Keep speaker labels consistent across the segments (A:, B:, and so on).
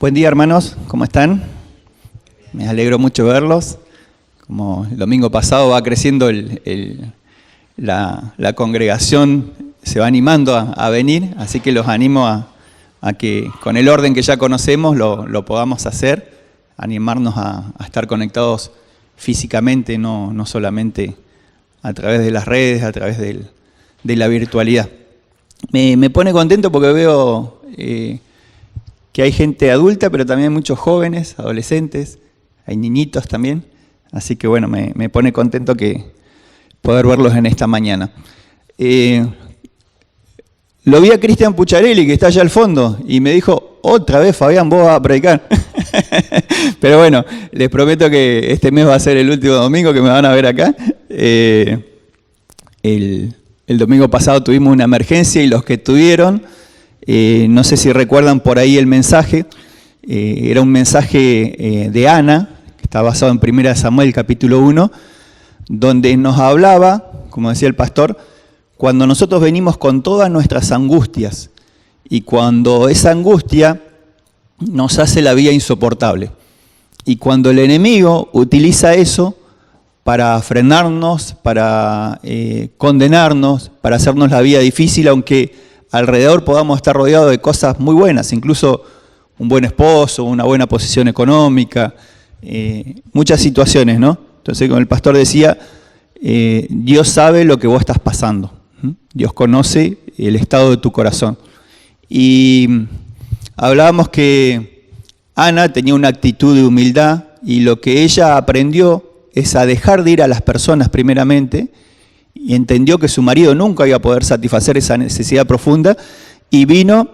A: Buen día, hermanos, ¿cómo están? Me alegro mucho verlos. Como el domingo pasado va creciendo la congregación, se va animando a venir, así que los animo a que con el orden que ya conocemos lo podamos hacer, animarnos a estar conectados físicamente, no solamente a través de las redes, a través de la virtualidad. Me pone contento porque veo que hay gente adulta, pero también muchos jóvenes, adolescentes, hay niñitos también. Así que bueno, me pone contento que poder verlos en esta mañana. Lo vi a Cristian Pucharelli, que está allá al fondo, y me dijo, otra vez Fabián, vos vas a predicar. Pero bueno, les prometo que este mes va a ser el último domingo que me van a ver acá. El domingo pasado tuvimos una emergencia y los que tuvieron, no sé si recuerdan por ahí el mensaje, era un mensaje de Ana, que está basado en 1 Samuel capítulo 1, donde nos hablaba, como decía el pastor, cuando nosotros venimos con todas nuestras angustias y cuando esa angustia nos hace la vida insoportable. Y cuando el enemigo utiliza eso para frenarnos, para condenarnos, para hacernos la vida difícil, aunque alrededor podamos estar rodeados de cosas muy buenas, incluso un buen esposo, una buena posición económica, muchas situaciones, ¿no? Entonces, como el pastor decía, Dios sabe lo que vos estás pasando. Dios conoce el estado de tu corazón. Y hablábamos que Ana tenía una actitud de humildad y lo que ella aprendió es a dejar de ir a las personas primeramente y entendió que su marido nunca iba a poder satisfacer esa necesidad profunda y vino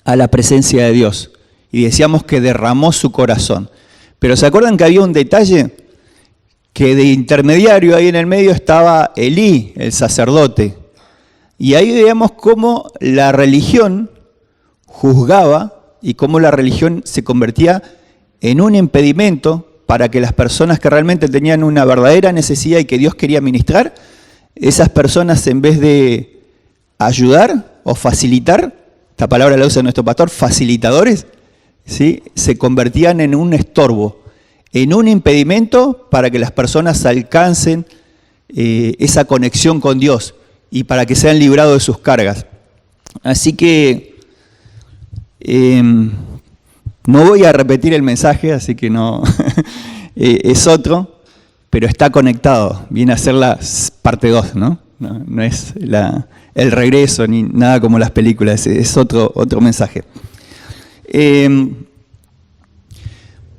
A: a la presencia de Dios. Y decíamos que derramó su corazón. Pero ¿se acuerdan que había un detalle? Que de intermediario ahí en el medio estaba Elí, el sacerdote. Y ahí veíamos cómo la religión juzgaba y cómo la religión se convertía en un impedimento para que las personas que realmente tenían una verdadera necesidad y que Dios quería ministrar, esas personas en vez de ayudar o facilitar, esta palabra la usa nuestro pastor, facilitadores, ¿sí? Se convertían en un estorbo, en un impedimento para que las personas alcancen esa conexión con Dios y para que sean librados de sus cargas. Así que no voy a repetir el mensaje, así que no es otro, pero está conectado, viene a ser la parte 2, ¿no? No es el regreso ni nada como las películas, es otro mensaje.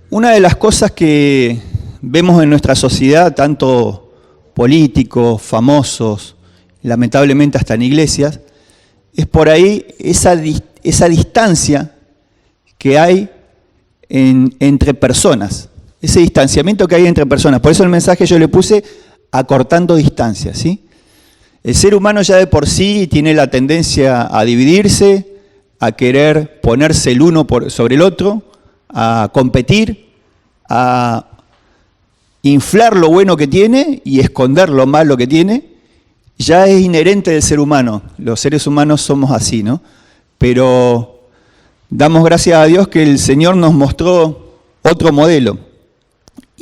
A: Una de las cosas que vemos en nuestra sociedad, tanto políticos, famosos, lamentablemente hasta en iglesias, es por ahí esa distancia que hay entre personas, ese distanciamiento que hay entre personas. Por eso el mensaje yo le puse acortando distancias, ¿sí? El ser humano ya de por sí tiene la tendencia a dividirse, a querer ponerse el uno sobre el otro, a competir, a inflar lo bueno que tiene y esconder lo malo que tiene. Ya es inherente del ser humano, los seres humanos somos así, ¿no? Pero damos gracias a Dios que el Señor nos mostró otro modelo.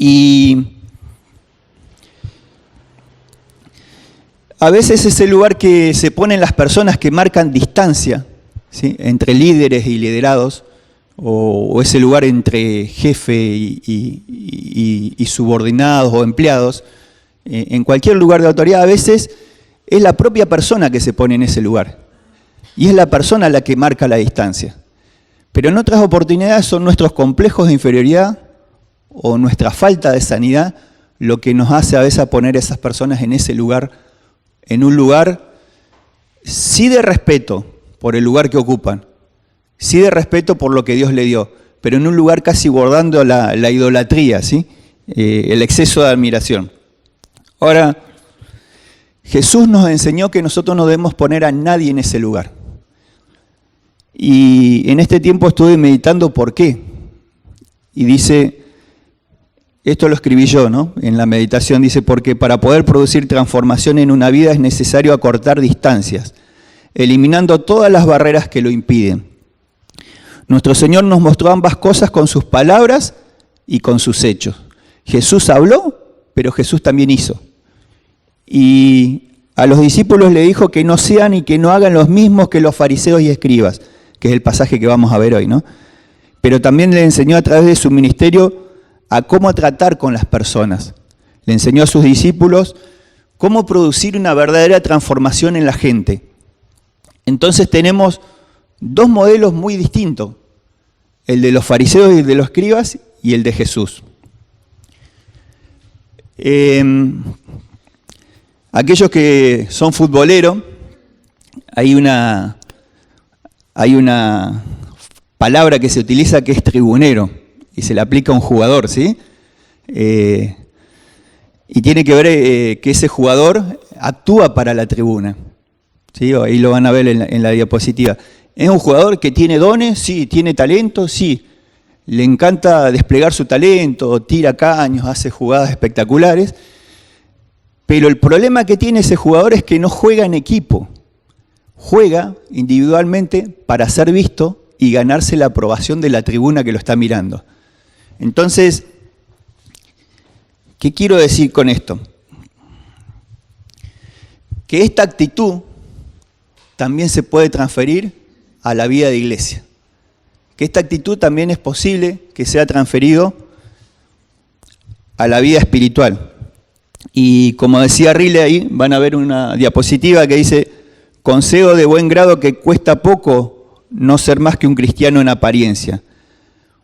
A: Y a veces es el lugar que se ponen las personas que marcan distancia, ¿sí? Entre líderes y liderados, o ese lugar entre jefe y subordinados o empleados. En cualquier lugar de autoridad a veces es la propia persona que se pone en ese lugar. Y es la persona la que marca la distancia. Pero en otras oportunidades son nuestros complejos de inferioridad o nuestra falta de sanidad lo que nos hace a veces poner a esas personas en ese lugar, en un lugar sí de respeto por el lugar que ocupan, sí de respeto por lo que Dios le dio, pero en un lugar casi bordando la idolatría, ¿sí? El exceso de admiración. Ahora, Jesús nos enseñó que nosotros no debemos poner a nadie en ese lugar. Y en este tiempo estuve meditando por qué. Y dice, esto lo escribí yo, ¿no? En la meditación dice, porque para poder producir transformación en una vida es necesario acortar distancias, eliminando todas las barreras que lo impiden. Nuestro Señor nos mostró ambas cosas con sus palabras y con sus hechos. Jesús habló, pero Jesús también hizo. Y a los discípulos le dijo que no sean y que no hagan los mismos que los fariseos y escribas, que es el pasaje que vamos a ver hoy, ¿no? Pero también le enseñó a través de su ministerio a cómo tratar con las personas. Le enseñó a sus discípulos cómo producir una verdadera transformación en la gente. Entonces tenemos dos modelos muy distintos, el de los fariseos y el de los escribas y el de Jesús. Aquellos que son futboleros, hay una palabra que se utiliza que es tribunero y se le aplica a un jugador, ¿sí? Y tiene que ver que ese jugador actúa para la tribuna, ¿sí? Ahí lo van a ver en la diapositiva. ¿Es un jugador que tiene dones? Sí. ¿Tiene talento? Sí. Le encanta desplegar su talento, tira caños, hace jugadas espectaculares. Pero el problema que tiene ese jugador es que no juega en equipo. Juega individualmente para ser visto y ganarse la aprobación de la tribuna que lo está mirando. Entonces, ¿qué quiero decir con esto? Que esta actitud también se puede transferir a la vida de iglesia. Que esta actitud también es posible que sea transferido a la vida espiritual. Y como decía Rile ahí, van a ver una diapositiva que dice: consejo de buen grado que cuesta poco no ser más que un cristiano en apariencia.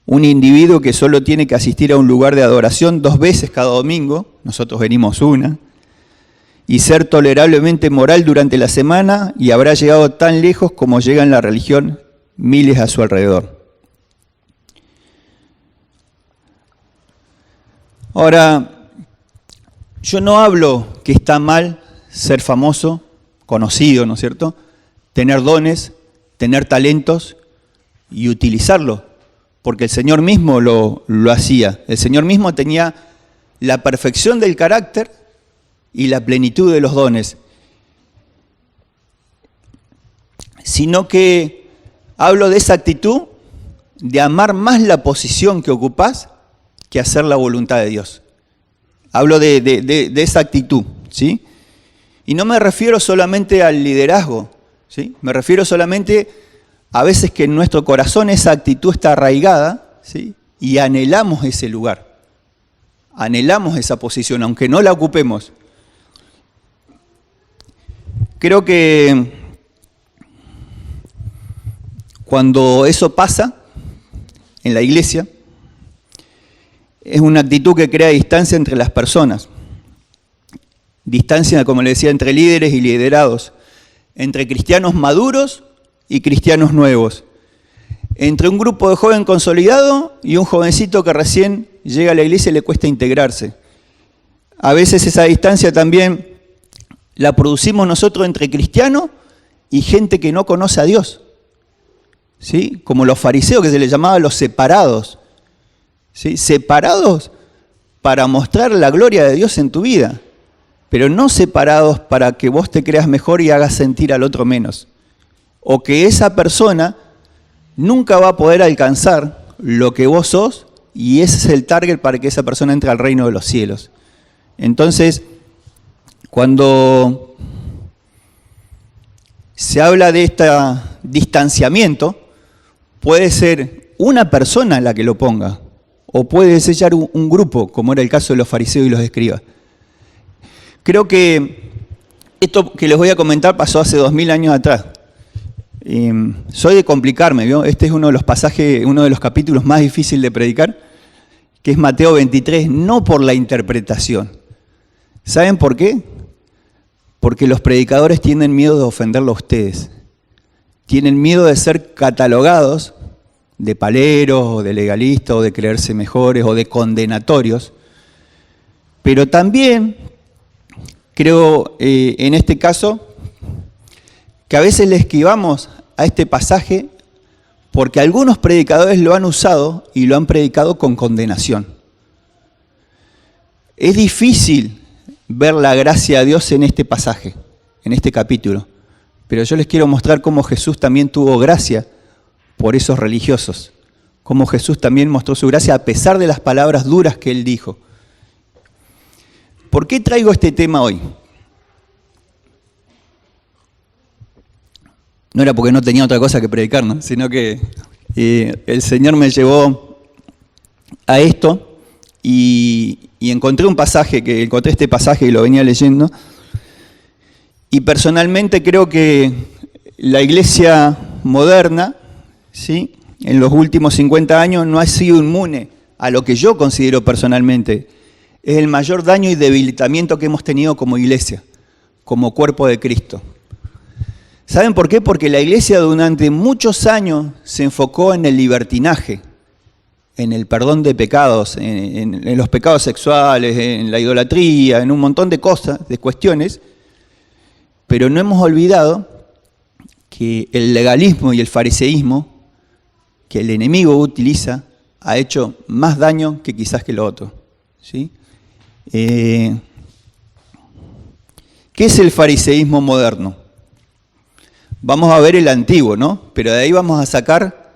A: Un individuo que solo tiene que asistir a un lugar de adoración 2 veces cada domingo, nosotros venimos una, y ser tolerablemente moral durante la semana, y habrá llegado tan lejos como llega en la religión miles a su alrededor. Ahora, yo no hablo que está mal ser famoso, conocido, ¿no es cierto? Tener dones, tener talentos y utilizarlo, porque el Señor mismo lo hacía. El Señor mismo tenía la perfección del carácter y la plenitud de los dones. Sino que hablo de esa actitud de amar más la posición que ocupás que hacer la voluntad de Dios. Hablo de esa actitud, ¿sí? Y no me refiero solamente al liderazgo, ¿sí? Me refiero solamente a veces que en nuestro corazón esa actitud está arraigada, ¿sí? Y anhelamos ese lugar, anhelamos esa posición, aunque no la ocupemos. Creo que cuando eso pasa en la iglesia, es una actitud que crea distancia entre las personas. Distancia, como le decía, entre líderes y liderados. Entre cristianos maduros y cristianos nuevos. Entre un grupo de joven consolidado y un jovencito que recién llega a la iglesia y le cuesta integrarse. A veces esa distancia también la producimos nosotros entre cristianos y gente que no conoce a Dios, ¿sí? Como los fariseos, que se les llamaba los separados, ¿sí? Separados para mostrar la gloria de Dios en tu vida, pero no separados para que vos te creas mejor y hagas sentir al otro menos. O que esa persona nunca va a poder alcanzar lo que vos sos, y ese es el target para que esa persona entre al reino de los cielos. Entonces, cuando se habla de este distanciamiento, puede ser una persona la que lo ponga, o puede ser un grupo, como era el caso de los fariseos y los escribas. Creo que esto que les voy a comentar pasó hace 2000 años atrás. Soy de complicarme, ¿vio? Este es uno de los pasajes, uno de los capítulos más difíciles de predicar, que es Mateo 23, no por la interpretación. ¿Saben por qué? Porque los predicadores tienen miedo de ofenderlo a ustedes. Tienen miedo de ser catalogados de paleros, o de legalistas, o de creerse mejores, o de condenatorios. Pero también creo, en este caso, que a veces le esquivamos a este pasaje porque algunos predicadores lo han usado y lo han predicado con condenación. Es difícil ver la gracia de Dios en este pasaje, en este capítulo, pero yo les quiero mostrar cómo Jesús también tuvo gracia por esos religiosos. Como Jesús también mostró su gracia a pesar de las palabras duras que él dijo. ¿Por qué traigo este tema hoy? No era porque no tenía otra cosa que predicar, ¿no? Sino que el Señor me llevó a esto y encontré este pasaje y lo venía leyendo. Y personalmente creo que la iglesia moderna, ¿sí?, en los últimos 50 años no ha sido inmune a lo que yo considero personalmente es el mayor daño y debilitamiento que hemos tenido como iglesia, como cuerpo de Cristo. ¿Saben por qué? Porque la iglesia durante muchos años se enfocó en el libertinaje, en el perdón de pecados, en los pecados sexuales, en la idolatría, en un montón de cosas, de cuestiones, pero no hemos olvidado que el legalismo y el fariseísmo que el enemigo utiliza ha hecho más daño que quizás que lo otro, ¿sí? ¿Qué es el fariseísmo moderno? Vamos a ver el antiguo, ¿no? Pero de ahí vamos a sacar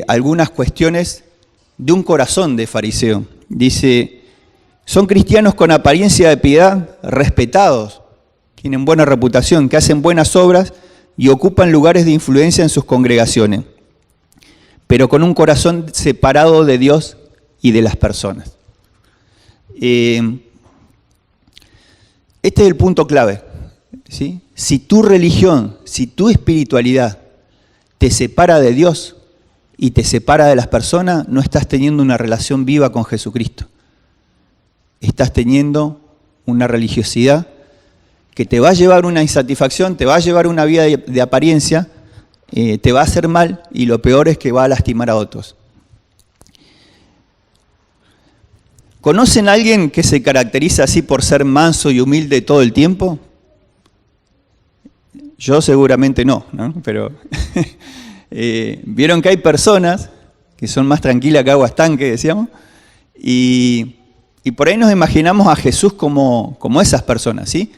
A: algunas cuestiones de un corazón de fariseo. Dice, son cristianos con apariencia de piedad, respetados, tienen buena reputación, que hacen buenas obras y ocupan lugares de influencia en sus congregaciones, pero con un corazón separado de Dios y de las personas. Este es el punto clave, ¿sí? Si tu religión, si tu espiritualidad te separa de Dios y te separa de las personas, no estás teniendo una relación viva con Jesucristo. Estás teniendo una religiosidad que te va a llevar una insatisfacción, te va a llevar una vida de apariencia, te va a hacer mal y lo peor es que va a lastimar a otros. ¿Conocen a alguien que se caracteriza así por ser manso y humilde todo el tiempo? Yo seguramente no, Pero vieron que hay personas que son más tranquilas que agua estanque, decíamos, y por ahí nos imaginamos a Jesús como esas personas, ¿sí?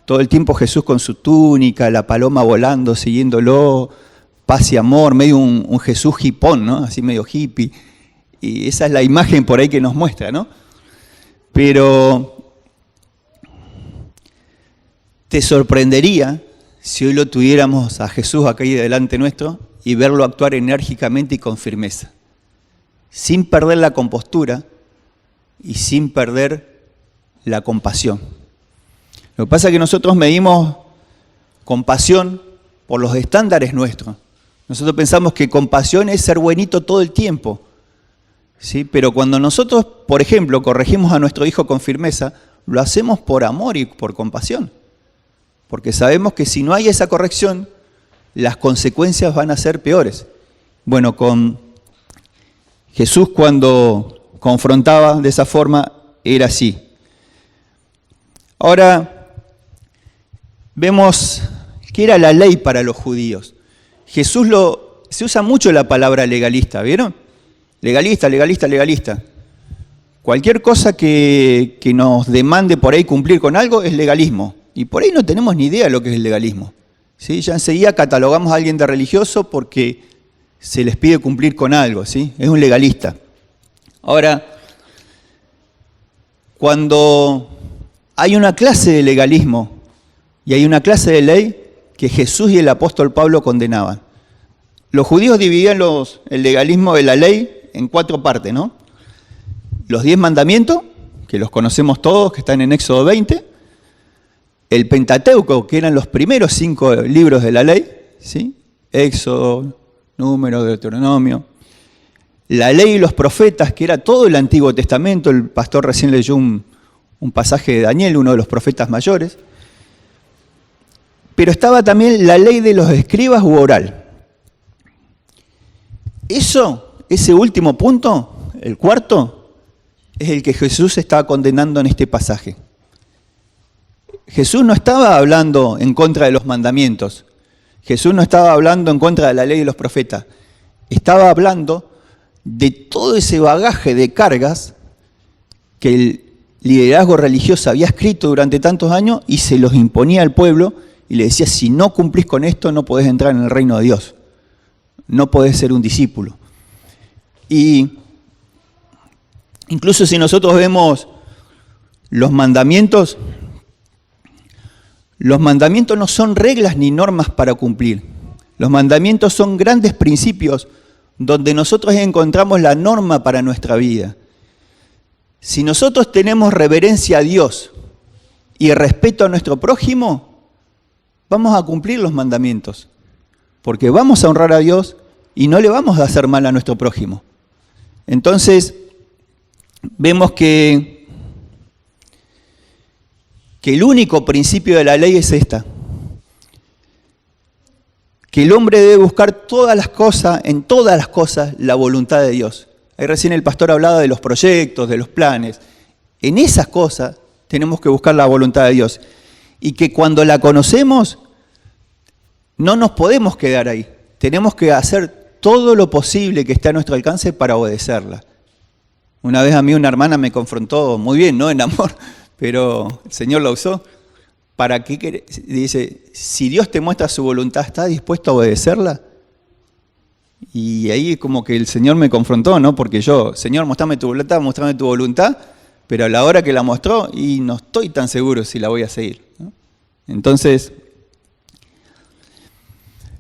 A: Todo el tiempo Jesús con su túnica, la paloma volando, siguiéndolo, paz y amor, medio un Jesús hipón, ¿no? Así medio hippie. Y esa es la imagen por ahí que nos muestra, ¿no? Pero te sorprendería si hoy lo tuviéramos a Jesús aquí delante nuestro y verlo actuar enérgicamente y con firmeza, sin perder la compostura y sin perder la compasión. Lo que pasa es que nosotros medimos compasión por los estándares nuestros. Nosotros pensamos que compasión es ser buenito todo el tiempo, ¿sí? Pero cuando nosotros, por ejemplo, corregimos a nuestro hijo con firmeza, lo hacemos por amor y por compasión. Porque sabemos que si no hay esa corrección, las consecuencias van a ser peores. Bueno, con Jesús cuando confrontaba de esa forma, era así. Ahora, vemos que era la ley para los judíos. Jesús se usa mucho la palabra legalista, ¿vieron? Legalista, legalista, legalista. Cualquier cosa que nos demande por ahí cumplir con algo es legalismo. Y por ahí no tenemos ni idea de lo que es el legalismo, ¿sí? Ya enseguida catalogamos a alguien de religioso porque se les pide cumplir con algo, ¿sí? Es un legalista. Ahora, cuando hay una clase de legalismo y hay una clase de ley que Jesús y el apóstol Pablo condenaban. Los judíos dividían el legalismo de la ley en 4 partes, ¿no? Los 10 mandamientos, que los conocemos todos, que están en Éxodo 20, el Pentateuco, que eran los primeros 5 libros de la ley, ¿sí? Éxodo, Número, Deuteronomio, la ley y los profetas, que era todo el Antiguo Testamento. El pastor recién leyó un pasaje de Daniel, uno de los profetas mayores. Pero estaba también la ley de los escribas u oral. Ese último punto, el cuarto, es el que Jesús estaba condenando en este pasaje. Jesús no estaba hablando en contra de los mandamientos. Jesús no estaba hablando en contra de la ley de los profetas. Estaba hablando de todo ese bagaje de cargas que el liderazgo religioso había escrito durante tantos años y se los imponía al pueblo y le decía, si no cumplís con esto no podés entrar en el reino de Dios. no podés ser un discípulo. Y incluso si nosotros vemos los mandamientos no son reglas ni normas para cumplir. Los mandamientos son grandes principios donde nosotros encontramos la norma para nuestra vida. Si nosotros tenemos reverencia a Dios y respeto a nuestro prójimo, vamos a cumplir los mandamientos, porque vamos a honrar a Dios y no le vamos a hacer mal a nuestro prójimo. Entonces, vemos que el único principio de la ley es esta, que el hombre debe buscar en todas las cosas, la voluntad de Dios. Ahí recién el pastor hablaba de los proyectos, de los planes. En esas cosas tenemos que buscar la voluntad de Dios. Y que cuando la conocemos, no nos podemos quedar ahí. Tenemos que hacer todo lo posible que esté a nuestro alcance para obedecerla. Una vez a mí una hermana me confrontó, muy bien, ¿no? En amor, pero el Señor la usó. ¿Para qué querés? Dice, si Dios te muestra su voluntad, ¿estás dispuesto a obedecerla? Y ahí como que el Señor me confrontó, ¿no? Porque yo, Señor, mostrame tu voluntad, pero a la hora que la mostró, y no estoy tan seguro si la voy a seguir, ¿no? Entonces,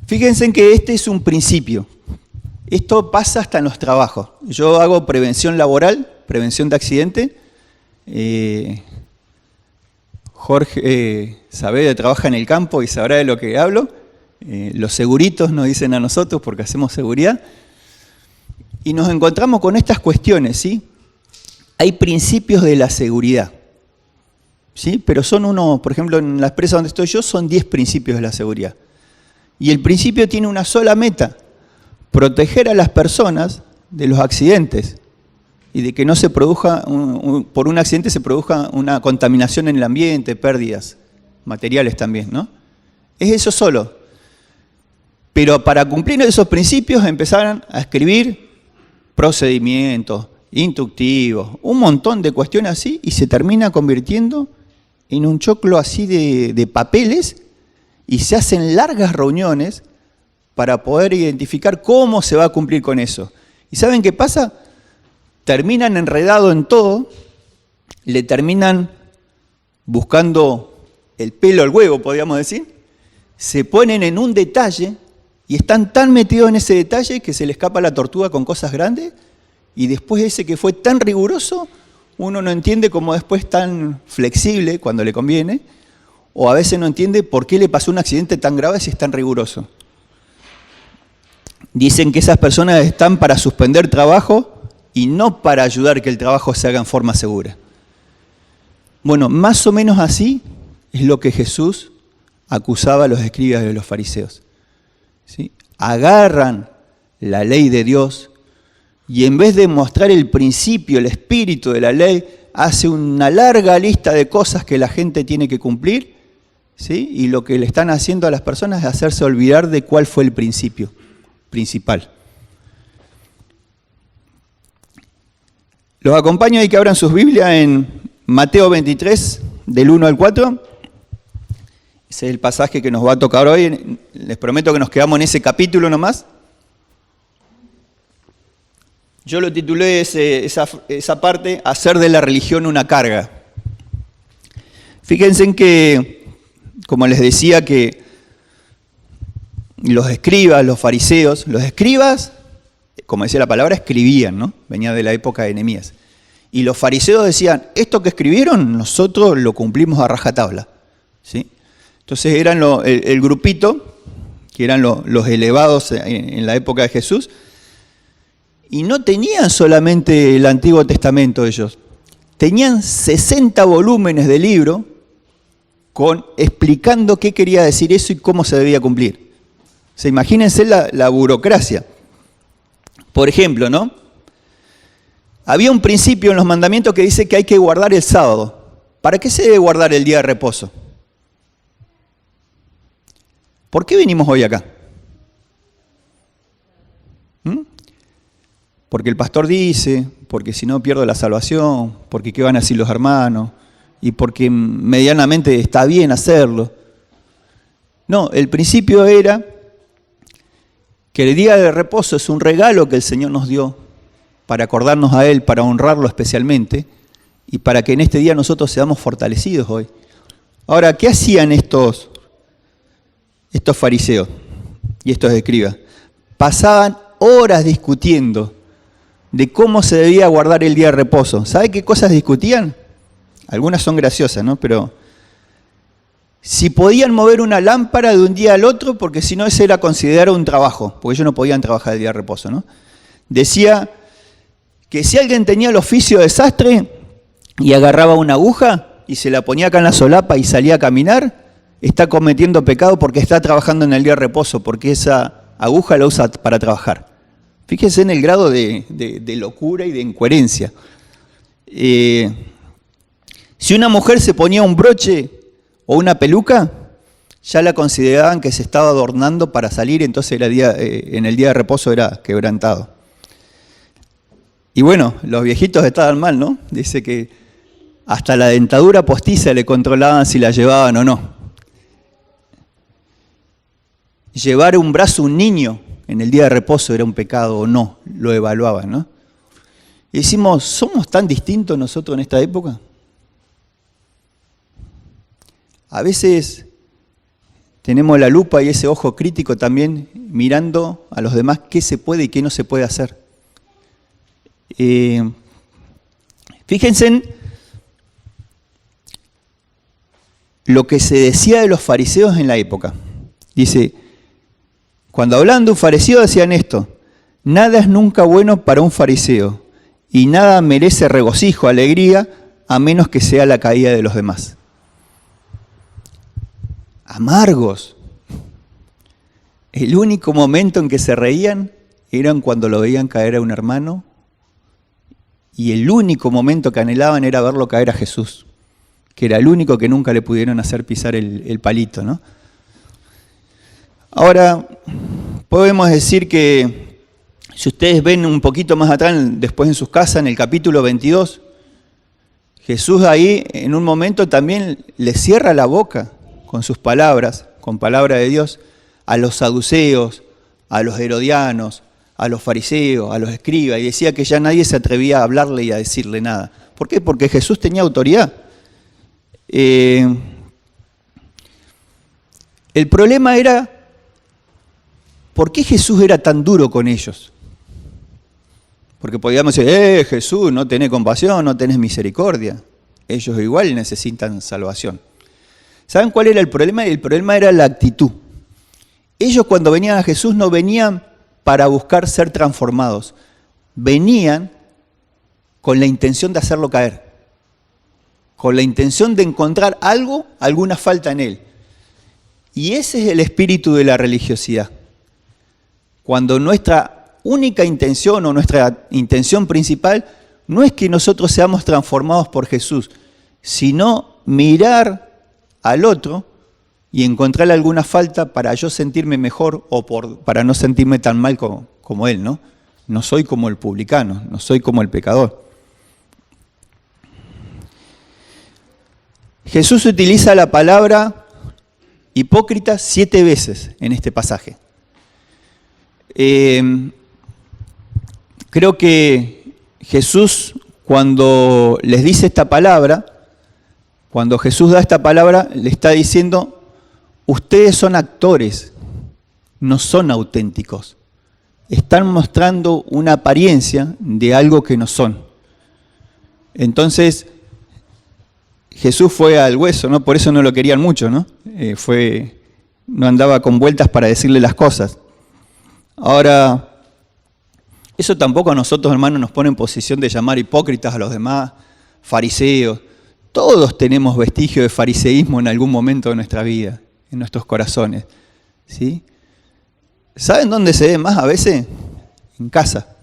A: fíjense en que este es un principio. Esto pasa hasta en los trabajos. Yo hago prevención laboral, prevención de accidente. Jorge Saavedra trabaja en el campo y sabrá de lo que hablo. Los seguritos nos dicen a nosotros porque hacemos seguridad. Y nos encontramos con estas cuestiones, ¿sí? Hay principios de la seguridad, ¿sí? Pero son unos, por ejemplo, en la empresa donde estoy yo, son 10 principios de la seguridad. Y el principio tiene una sola meta: proteger a las personas de los accidentes y de que no se produzca, por un accidente se produzca una contaminación en el ambiente, pérdidas materiales también, ¿no? Es eso solo. Pero para cumplir esos principios empezaron a escribir procedimientos, instructivos, un montón de cuestiones así, y se termina convirtiendo en un choclo así de papeles, y se hacen largas reuniones para poder identificar cómo se va a cumplir con eso. ¿Y saben qué pasa? Terminan enredados en todo, le terminan buscando el pelo al huevo, podríamos decir, se ponen en un detalle y están tan metidos en ese detalle que se le escapa la tortuga con cosas grandes, y después ese que fue tan riguroso, uno no entiende cómo después es tan flexible cuando le conviene, o a veces no entiende por qué le pasó un accidente tan grave si es tan riguroso. Dicen que esas personas están para suspender trabajo y no para ayudar que el trabajo se haga en forma segura. Bueno, más o menos así es lo que Jesús acusaba a los escribas y a los fariseos, ¿sí? Agarran la ley de Dios y en vez de mostrar el principio, el espíritu de la ley, hace una larga lista de cosas que la gente tiene que cumplir, ¿sí? Y lo que le están haciendo a las personas es hacerse olvidar de cuál fue el principio principal. Los acompaño y que abran sus Biblias en Mateo 23, del 1 al 4. Ese es el pasaje que nos va a tocar hoy. Les prometo que nos quedamos en ese capítulo nomás. Yo lo titulé esa parte, hacer de la religión una carga. Fíjense en que, como les decía, que los escribas, los fariseos, los escribas, como decía la palabra, escribían, ¿no? Venía de la época de Nehemías. Y los fariseos decían, esto que escribieron, nosotros lo cumplimos a rajatabla, ¿sí? Entonces eran el grupito, que eran los elevados en la época de Jesús, y no tenían solamente el Antiguo Testamento ellos, tenían 60 volúmenes de libro explicando qué quería decir eso y cómo se debía cumplir. O sea, imagínense la burocracia. Por ejemplo, ¿no? Había un principio en los mandamientos que dice que hay que guardar el sábado. ¿Para qué se debe guardar el día de reposo? ¿Por qué venimos hoy acá? Porque el pastor dice, porque si no pierdo la salvación, porque qué van a decir los hermanos, y porque medianamente está bien hacerlo. No, el principio era que el día de reposo es un regalo que el Señor nos dio para acordarnos a Él, para honrarlo especialmente, y para que en este día nosotros seamos fortalecidos hoy. Ahora, ¿qué hacían estos fariseos y estos escribas? Pasaban horas discutiendo de cómo se debía guardar el día de reposo. ¿Sabe qué cosas discutían? Algunas son graciosas, ¿no? Pero si podían mover una lámpara de un día al otro, porque si no ese era considerado un trabajo, porque ellos no podían trabajar el día de reposo, ¿no? Decía que si alguien tenía el oficio de sastre y agarraba una aguja y se la ponía acá en la solapa y salía a caminar, está cometiendo pecado porque está trabajando en el día de reposo, porque esa aguja la usa para trabajar. Fíjense en el grado de locura y de incoherencia. Si una mujer se ponía un broche o una peluca, ya la consideraban que se estaba adornando para salir, entonces en el día de reposo era quebrantado. Y bueno, los viejitos estaban mal, ¿no? Dice que hasta la dentadura postiza le controlaban si la llevaban o no. Llevar un brazo a un niño en el día de reposo era un pecado o no, lo evaluaban, ¿no? Y decimos, ¿somos tan distintos nosotros en esta época? A veces tenemos la lupa y ese ojo crítico también mirando a los demás qué se puede y qué no se puede hacer. Fíjense en lo que se decía de los fariseos en la época. Dice, cuando hablaban de un fariseo decían esto: nada es nunca bueno para un fariseo y nada merece regocijo, alegría, a menos que sea la caída de los demás. Amargos. El único momento en que se reían eran cuando lo veían caer a un hermano, y el único momento que anhelaban era verlo caer a Jesús, que era el único que nunca le pudieron hacer pisar el palito, ¿no? Ahora, podemos decir que si ustedes ven un poquito más atrás, después en sus casas, en el capítulo 22, Jesús ahí en un momento también le cierra la boca con sus palabras, con palabra de Dios, a los saduceos, a los herodianos, a los fariseos, a los escribas, y decía que ya nadie se atrevía a hablarle y a decirle nada. ¿Por qué? Porque Jesús tenía autoridad. El problema era, ¿por qué Jesús era tan duro con ellos? Porque podíamos decir, Jesús, no tenés compasión, no tenés misericordia. Ellos igual necesitan salvación. ¿Saben cuál era el problema? El problema era la actitud. Ellos cuando venían a Jesús no venían para buscar ser transformados. Venían con la intención de hacerlo caer. Con la intención de encontrar algo, alguna falta en él. Y ese es el espíritu de la religiosidad. Cuando nuestra única intención o nuestra intención principal no es que nosotros seamos transformados por Jesús, sino mirar al otro y encontrarle alguna falta para yo sentirme mejor o para no sentirme tan mal como él, ¿no? No soy como el publicano, no soy como el pecador. Jesús utiliza la palabra hipócrita 7 veces en este pasaje. Creo que Jesús, cuando les dice esta palabra, cuando Jesús da esta palabra, le está diciendo, ustedes son actores, no son auténticos. Están mostrando una apariencia de algo que no son. Entonces, Jesús fue al hueso, ¿no? Por eso no lo querían mucho, ¿no? No andaba con vueltas para decirle las cosas. Ahora, eso tampoco a nosotros, hermanos, nos pone en posición de llamar hipócritas a los demás, fariseos. Todos tenemos vestigio de fariseísmo en algún momento de nuestra vida, en nuestros corazones, ¿sí? ¿Saben dónde se ve más a veces? En casa,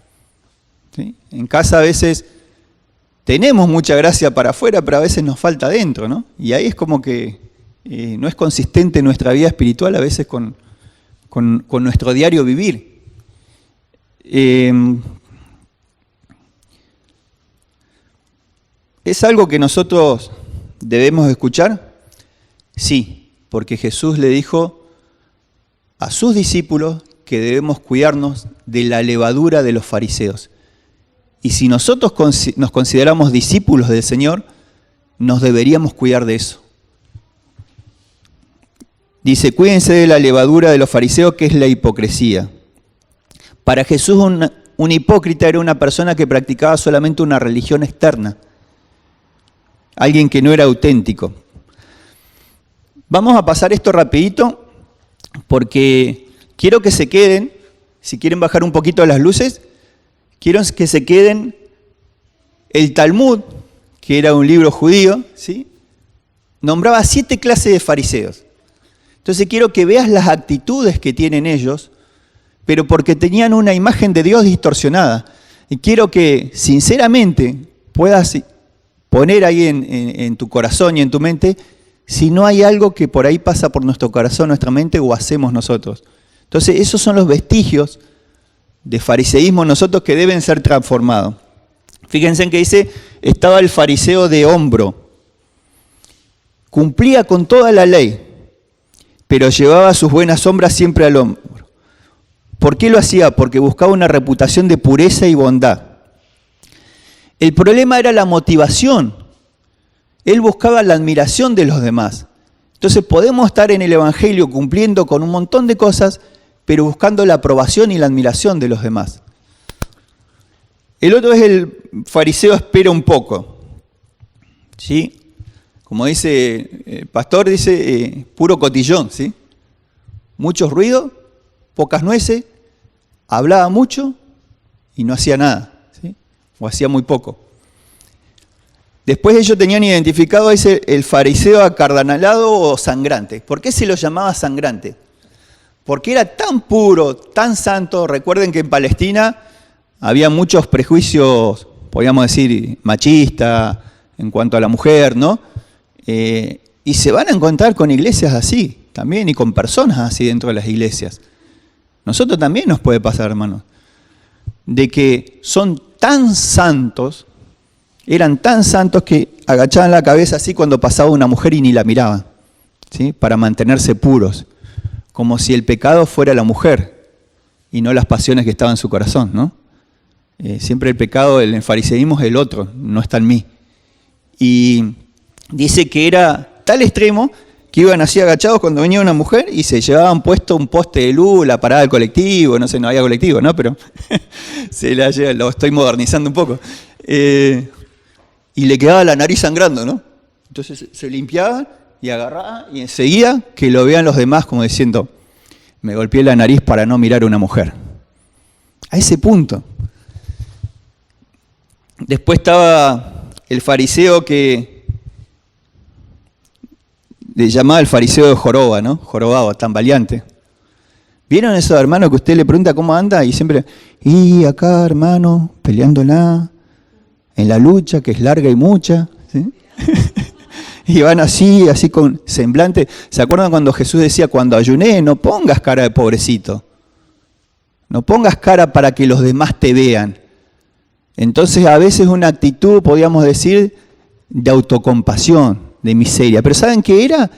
A: ¿sí? En casa a veces tenemos mucha gracia para afuera, pero a veces nos falta dentro, ¿no? Y ahí es como que no es consistente nuestra vida espiritual a veces con nuestro diario vivir. ¿Es algo que nosotros debemos escuchar? Sí, porque Jesús le dijo a sus discípulos que debemos cuidarnos de la levadura de los fariseos. Y si nosotros nos consideramos discípulos del Señor, nos deberíamos cuidar de eso. Dice, cuídense de la levadura de los fariseos, que es la hipocresía. Para Jesús un hipócrita era una persona que practicaba solamente una religión externa, alguien que no era auténtico. Vamos a pasar esto rapidito, porque quiero que se queden, si quieren bajar un poquito las luces, quiero que se queden el Talmud, que era un libro judío, ¿sí? Nombraba 7 clases de fariseos. Entonces quiero que veas las actitudes que tienen ellos, pero porque tenían una imagen de Dios distorsionada. Y quiero que sinceramente puedas poner ahí en tu corazón y en tu mente si no hay algo que por ahí pasa por nuestro corazón, nuestra mente, o hacemos nosotros. Entonces esos son los vestigios de fariseísmo nosotros que deben ser transformados. Fíjense en que dice, estaba el fariseo de hombro. Cumplía con toda la ley, pero llevaba sus buenas obras siempre al hombro. ¿Por qué lo hacía? Porque buscaba una reputación de pureza y bondad. El problema era la motivación. Él buscaba la admiración de los demás. Entonces podemos estar en el Evangelio cumpliendo con un montón de cosas, pero buscando la aprobación y la admiración de los demás. El otro es el fariseo espera un poco. ¿Sí? Como dice el pastor, dice puro cotillón, ¿sí? Mucho ruido, pocas nueces, hablaba mucho y no hacía nada, ¿sí? O hacía muy poco. Después ellos tenían identificado ese, el fariseo acardanalado o sangrante. ¿Por qué se lo llamaba sangrante? Porque era tan puro, tan santo. Recuerden que en Palestina había muchos prejuicios, podríamos decir, machistas en cuanto a la mujer, ¿no? Y se van a encontrar con iglesias así también y con personas así dentro de las iglesias. Nosotros también nos puede pasar, hermanos, de que son tan santos, eran tan santos que agachaban la cabeza así cuando pasaba una mujer y ni la miraban, ¿sí? Para mantenerse puros, como si el pecado fuera la mujer y no las pasiones que estaban en su corazón, ¿no? Siempre el pecado, el fariseísmo es el otro, no está en mí. Y dice que era tal extremo que iban así agachados cuando venía una mujer y se llevaban puesto un poste de luz, la parada del colectivo, no sé, no había colectivo, ¿no? Pero lo estoy modernizando un poco. Y le quedaba la nariz sangrando, ¿no? Entonces se limpiaba y agarraba y enseguida que lo vean los demás como diciendo, me golpeé la nariz para no mirar a una mujer. A ese punto. Después estaba el fariseo que le llamaba el fariseo de joroba, ¿no? Jorobado, tambaleante. ¿Vieron esos hermanos que usted le pregunta cómo anda? Y siempre, y acá, hermano, peleándola, en la lucha, que es larga y mucha, ¿sí? Y van así con semblante. ¿Se acuerdan cuando Jesús decía, cuando ayuné, no pongas cara de pobrecito? No pongas cara para que los demás te vean. Entonces a veces una actitud, podríamos decir, de autocompasión, de miseria. Pero ¿saben qué era?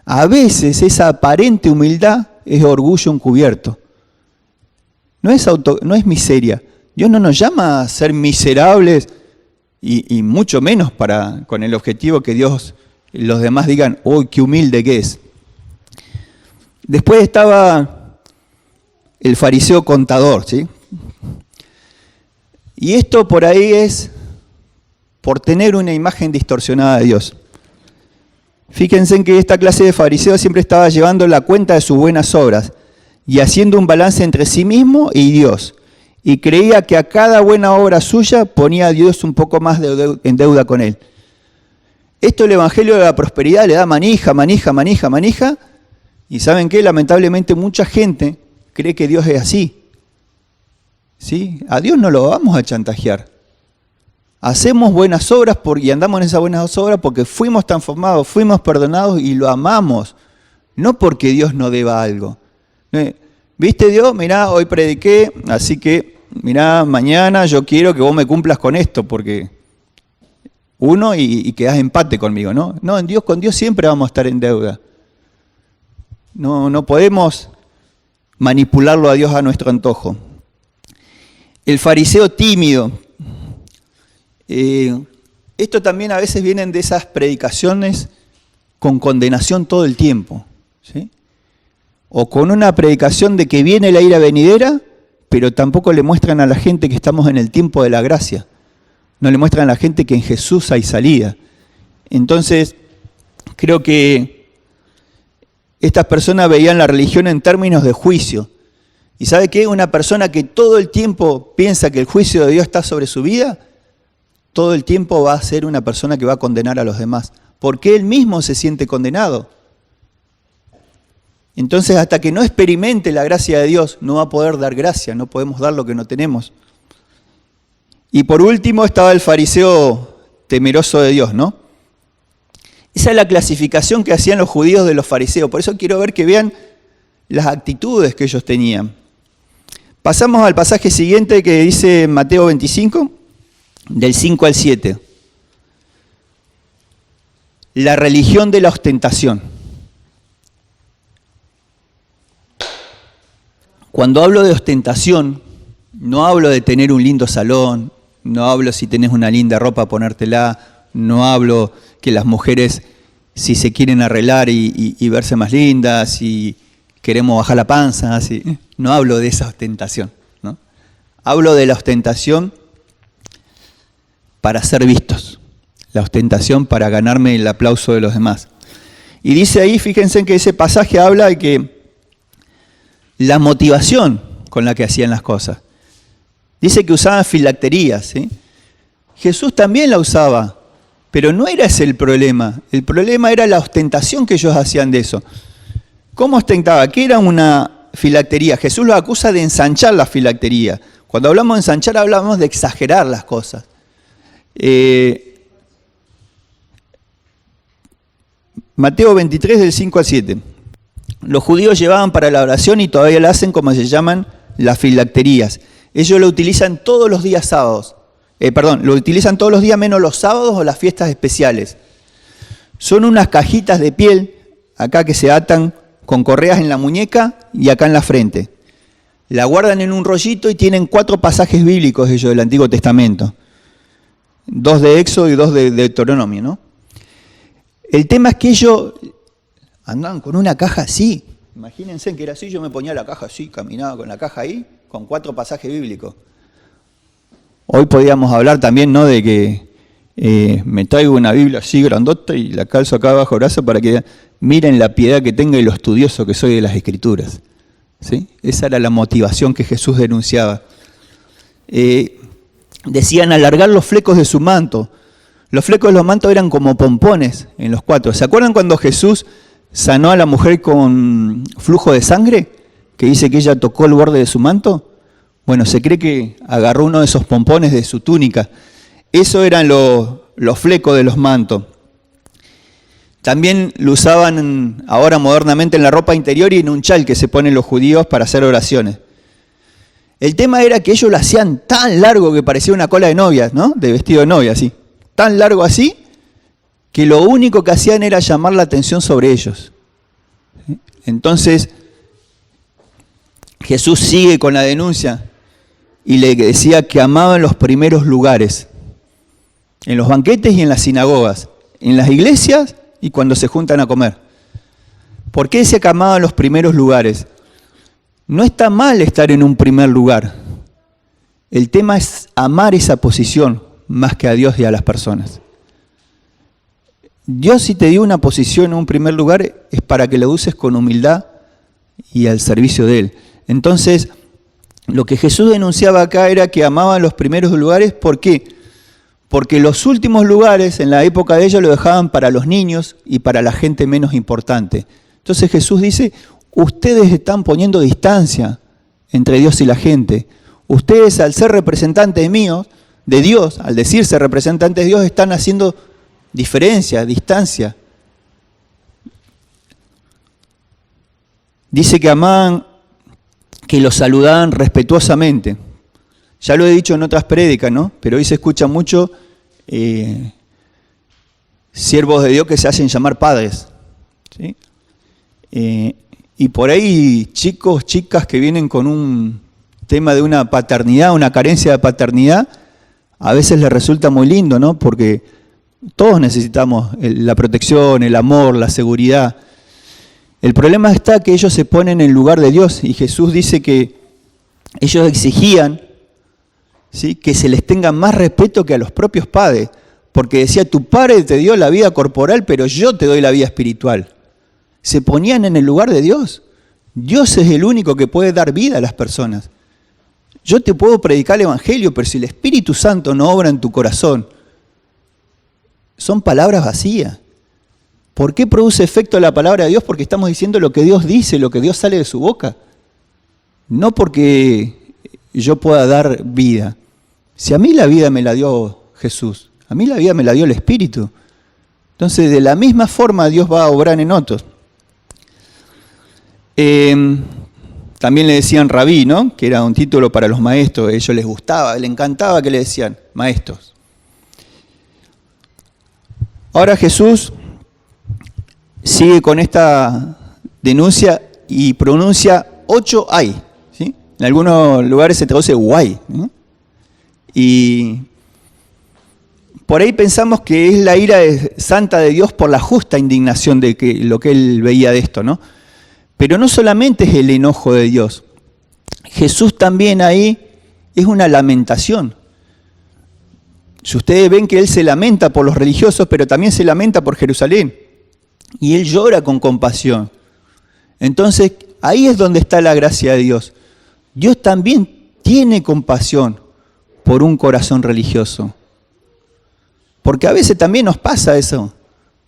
A: A veces esa aparente humildad es orgullo encubierto. No es miseria. Dios no nos llama a ser miserables y mucho menos con el objetivo que Dios, los demás digan, ¡uy, qué humilde que es! Después estaba el fariseo contador, ¿sí? Y esto por ahí es por tener una imagen distorsionada de Dios. Fíjense en que esta clase de fariseo siempre estaba llevando la cuenta de sus buenas obras y haciendo un balance entre sí mismo y Dios. Y creía que a cada buena obra suya ponía a Dios un poco más en deuda con él. Esto el Evangelio de la Prosperidad le da manija. Y ¿saben qué? Lamentablemente mucha gente cree que Dios es así. ¿Sí? A Dios no lo vamos a chantajear. Hacemos buenas obras y andamos en esas buenas obras porque fuimos transformados, fuimos perdonados y lo amamos. No porque Dios nos deba algo. ¿Viste Dios? Mirá, hoy prediqué, así que mirá, mañana yo quiero que vos me cumplas con esto porque y quedás empate conmigo, ¿no? No, con Dios siempre vamos a estar en deuda. No podemos manipularlo a Dios a nuestro antojo. El fariseo tímido. Esto también a veces vienen de esas predicaciones con condenación todo el tiempo, ¿sí? O con una predicación de que viene la ira venidera, pero tampoco le muestran a la gente que estamos en el tiempo de la gracia. No le muestran a la gente que en Jesús hay salida. Entonces, creo que estas personas veían la religión en términos de juicio. ¿Y sabe qué? Una persona que todo el tiempo piensa que el juicio de Dios está sobre su vida, todo el tiempo va a ser una persona que va a condenar a los demás, porque él mismo se siente condenado. Entonces, hasta que no experimente la gracia de Dios, no va a poder dar gracia, no podemos dar lo que no tenemos. Y por último estaba el fariseo temeroso de Dios, ¿no? Esa es la clasificación que hacían los judíos de los fariseos. Por eso quiero ver que vean las actitudes que ellos tenían. Pasamos al pasaje siguiente que dice Mateo 25, del 5 al 7. La religión de la ostentación. Cuando hablo de ostentación, no hablo de tener un lindo salón, no hablo si tenés una linda ropa ponértela, no hablo que las mujeres, si se quieren arreglar y verse más lindas, si queremos bajar la panza, así. No hablo de esa ostentación, ¿no? Hablo de la ostentación para ser vistos, la ostentación para ganarme el aplauso de los demás. Y dice ahí, fíjense que ese pasaje habla de que la motivación con la que hacían las cosas. Dice que usaban filacterías, ¿sí? Jesús también la usaba, pero no era ese el problema. El problema era la ostentación que ellos hacían de eso. ¿Cómo ostentaba? ¿Qué era una filactería? Jesús los acusa de ensanchar la filactería. Cuando hablamos de ensanchar, hablamos de exagerar las cosas. Mateo 23, del 5 al 7. Los judíos llevaban para la oración y todavía la hacen como se llaman las filacterías. Ellos lo utilizan todos los días sábados. Lo utilizan todos los días menos los sábados o las fiestas especiales. Son unas cajitas de piel, acá que se atan con correas en la muñeca y acá en la frente. La guardan en un rollito y tienen 4 pasajes bíblicos ellos del Antiguo Testamento. 2 de Éxodo y 2 de Deuteronomio, ¿no? El tema es que ellos andaban con una caja así. Imagínense que era así, yo me ponía la caja así, caminaba con la caja ahí, con 4 pasajes bíblicos. Hoy podíamos hablar también, ¿no?, de que me traigo una Biblia así grandota y la calzo acá bajo brazo para que miren la piedad que tenga y lo estudioso que soy de las Escrituras, ¿sí? Esa era la motivación que Jesús denunciaba. Decían alargar los flecos de su manto. Los flecos de los mantos eran como pompones en los 4. ¿Se acuerdan cuando Jesús sanó a la mujer con flujo de sangre? Que dice que ella tocó el borde de su manto. Bueno, se cree que agarró uno de esos pompones de su túnica. Eso eran los flecos de los mantos. También lo usaban ahora modernamente en la ropa interior y en un chal que se ponen los judíos para hacer oraciones. El tema era que ellos lo hacían tan largo que parecía una cola de novia, ¿no? De vestido de novia, así. Tan largo así, que lo único que hacían era llamar la atención sobre ellos. Entonces, Jesús sigue con la denuncia y le decía que amaban los primeros lugares, en los banquetes y en las sinagogas, en las iglesias y cuando se juntan a comer. ¿Por qué decía que amaban los primeros lugares? No está mal estar en un primer lugar. El tema es amar esa posición más que a Dios y a las personas. Dios, si te dio una posición en un primer lugar, es para que la uses con humildad y al servicio de Él. Entonces, lo que Jesús denunciaba acá era que amaban los primeros lugares. ¿Por qué? Porque los últimos lugares en la época de ellos lo dejaban para los niños y para la gente menos importante. Entonces Jesús dice, ustedes están poniendo distancia entre Dios y la gente. Ustedes, al ser representantes míos, de Dios, al decirse representantes de Dios, están haciendo diferencia, distancia. Dice que amaban, que los saludaban respetuosamente. Ya lo he dicho en otras prédicas, ¿no? Pero hoy se escucha mucho siervos de Dios que se hacen llamar padres, ¿sí? Y por ahí chicos, chicas que vienen con un tema de una paternidad, una carencia de paternidad, a veces les resulta muy lindo, ¿no? Porque todos necesitamos la protección, el amor, la seguridad. El problema está que ellos se ponen en lugar de Dios y Jesús dice que ellos exigían, ¿sí?, que se les tenga más respeto que a los propios padres, porque decía, tu padre te dio la vida corporal, pero yo te doy la vida espiritual. Se ponían en el lugar de Dios. Dios es el único que puede dar vida a las personas. Yo te puedo predicar el Evangelio, pero si el Espíritu Santo no obra en tu corazón, son palabras vacías. ¿Por qué produce efecto la palabra de Dios? Porque estamos diciendo lo que Dios dice, lo que Dios sale de su boca. No porque yo pueda dar vida. Si a mí la vida me la dio Jesús, a mí la vida me la dio el Espíritu. Entonces, de la misma forma Dios va a obrar en otros. También le decían rabí, ¿no?, que era un título para los maestros. A ellos les gustaba, les encantaba que le decían maestros. Ahora Jesús sigue con esta denuncia y pronuncia 8 ay, ¿sí? En algunos lugares se traduce guay, ¿no? Y por ahí pensamos que es la ira santa de Dios por la justa indignación de lo que él veía de esto, ¿no? Pero no solamente es el enojo de Dios. Jesús también ahí es una lamentación. Si ustedes ven que él se lamenta por los religiosos, pero también se lamenta por Jerusalén. Y él llora con compasión. Entonces, ahí es donde está la gracia de Dios. Dios también tiene compasión por un corazón religioso. Porque a veces también nos pasa eso.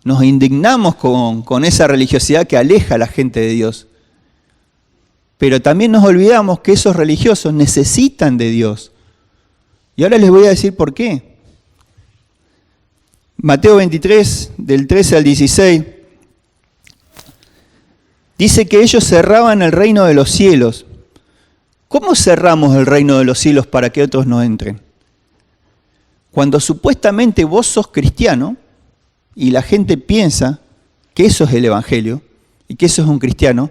A: Nos indignamos con esa religiosidad que aleja a la gente de Dios. Pero también nos olvidamos que esos religiosos necesitan de Dios. Y ahora les voy a decir por qué. Mateo 23, del 13 al 16, dice que ellos cerraban el reino de los cielos. ¿Cómo cerramos el reino de los cielos para que otros no entren? Cuando supuestamente vos sos cristiano, y la gente piensa que eso es el Evangelio y que eso es un cristiano,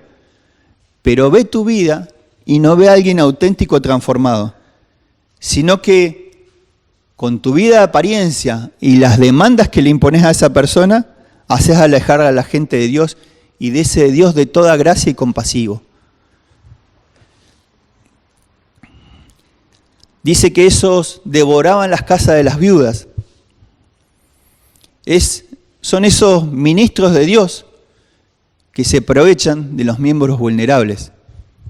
A: pero ve tu vida y no ve a alguien auténtico transformado, sino que con tu vida de apariencia y las demandas que le impones a esa persona, haces alejar a la gente de Dios y de ese Dios de toda gracia y compasivo. Dice que esos devoraban las casas de las viudas. Son esos ministros de Dios que se aprovechan de los miembros vulnerables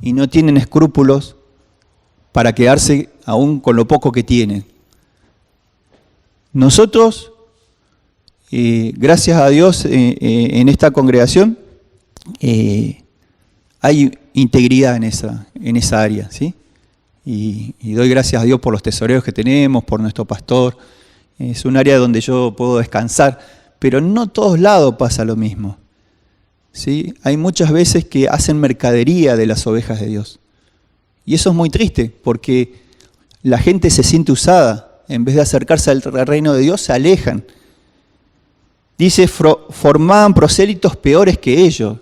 A: y no tienen escrúpulos para quedarse aún con lo poco que tienen. Nosotros, gracias a Dios, en esta congregación hay integridad en esa área, ¿sí? Y doy gracias a Dios por los tesoreros que tenemos, por nuestro pastor. Es un área donde yo puedo descansar. Pero no todos lados pasa lo mismo, ¿sí? Hay muchas veces que hacen mercadería de las ovejas de Dios. Y eso es muy triste, porque la gente se siente usada. En vez de acercarse al reino de Dios, se alejan. Dice, formaban prosélitos peores que ellos.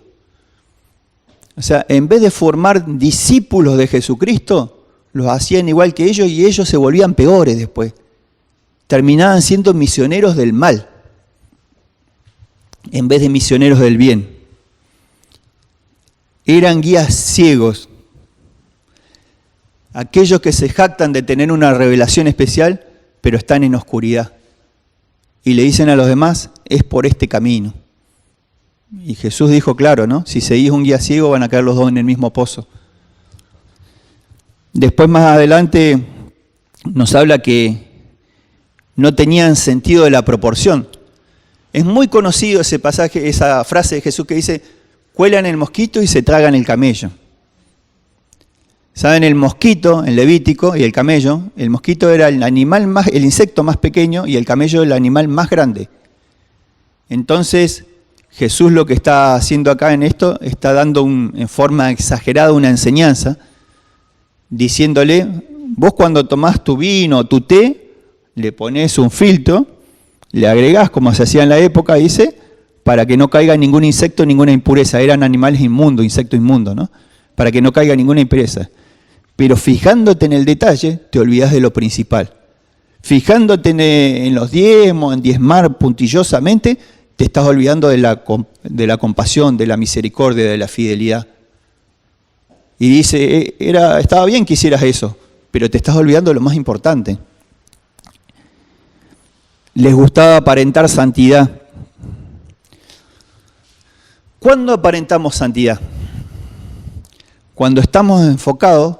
A: O sea, en vez de formar discípulos de Jesucristo, los hacían igual que ellos y ellos se volvían peores después. Terminaban siendo misioneros del mal, en vez de misioneros del bien. Eran guías ciegos. Aquellos que se jactan de tener una revelación especial, pero están en oscuridad. Y le dicen a los demás, es por este camino. Y Jesús dijo claro, ¿no? Si seguís un guía ciego, van a caer los dos en el mismo pozo. Después, más adelante, nos habla que no tenían sentido de la proporción. Es muy conocido ese pasaje, esa frase de Jesús que dice, cuelan el mosquito y se tragan el camello. ¿Saben? El mosquito, en Levítico, y el camello, el mosquito era el insecto más pequeño y el camello el animal más grande. Entonces, Jesús lo que está haciendo acá en esto, está dando en forma exagerada una enseñanza, diciéndole, vos cuando tomás tu vino, tu té, le ponés un filtro, le agregás, como se hacía en la época, dice, para que no caiga ningún insecto, ninguna impureza. Eran animales inmundos, insectos inmundos, ¿no? Para que no caiga ninguna impureza. Pero fijándote en el detalle, te olvidas de lo principal. Fijándote en los diezmos, en diezmar puntillosamente, te estás olvidando de la compasión, de la misericordia, de la fidelidad. Y dice, estaba bien que hicieras eso, pero te estás olvidando de lo más importante. Les gustaba aparentar santidad. ¿Cuándo aparentamos santidad? Cuando estamos enfocados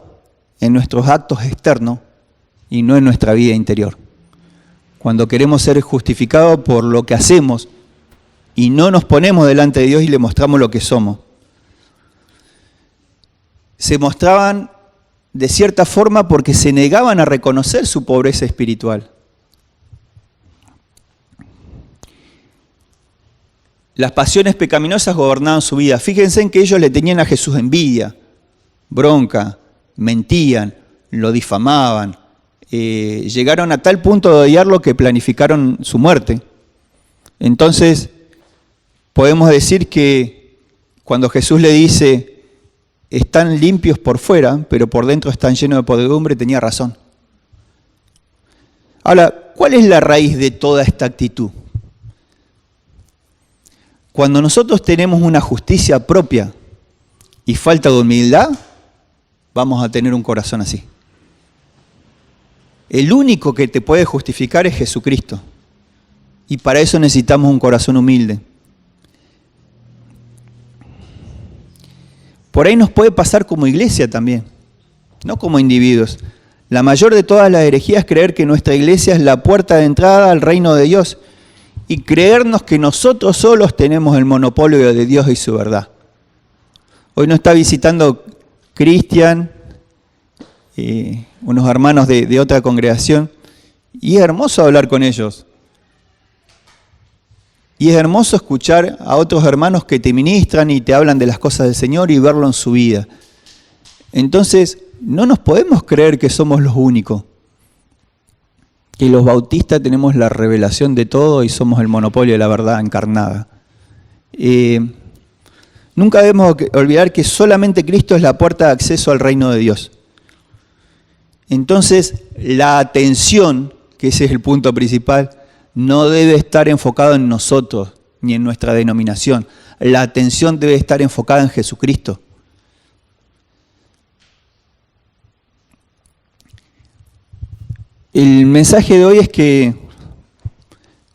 A: en nuestros actos externos y no en nuestra vida interior. Cuando queremos ser justificados por lo que hacemos y no nos ponemos delante de Dios y le mostramos lo que somos. Se mostraban de cierta forma porque se negaban a reconocer su pobreza espiritual. Las pasiones pecaminosas gobernaban su vida. Fíjense en que ellos le tenían a Jesús envidia, bronca, mentían, lo difamaban. Llegaron a tal punto de odiarlo que planificaron su muerte. Entonces, podemos decir que cuando Jesús le dice, están limpios por fuera, pero por dentro están llenos de podredumbre, tenía razón. Ahora, ¿cuál es la raíz de toda esta actitud? Cuando nosotros tenemos una justicia propia y falta de humildad, vamos a tener un corazón así. El único que te puede justificar es Jesucristo. Y para eso necesitamos un corazón humilde. Por ahí nos puede pasar como iglesia también, no como individuos. La mayor de todas las herejías es creer que nuestra iglesia es la puerta de entrada al reino de Dios y creernos que nosotros solos tenemos el monopolio de Dios y su verdad. Hoy nos está visitando Cristian, unos hermanos de otra congregación, y es hermoso hablar con ellos. Y es hermoso escuchar a otros hermanos que te ministran y te hablan de las cosas del Señor y verlo en su vida. Entonces, no nos podemos creer que somos los únicos, que los bautistas tenemos la revelación de todo y somos el monopolio de la verdad encarnada. Nunca debemos olvidar que solamente Cristo es la puerta de acceso al reino de Dios. Entonces, la atención, que ese es el punto principal, no debe estar enfocado en nosotros ni en nuestra denominación. La atención debe estar enfocada en Jesucristo. El mensaje de hoy es que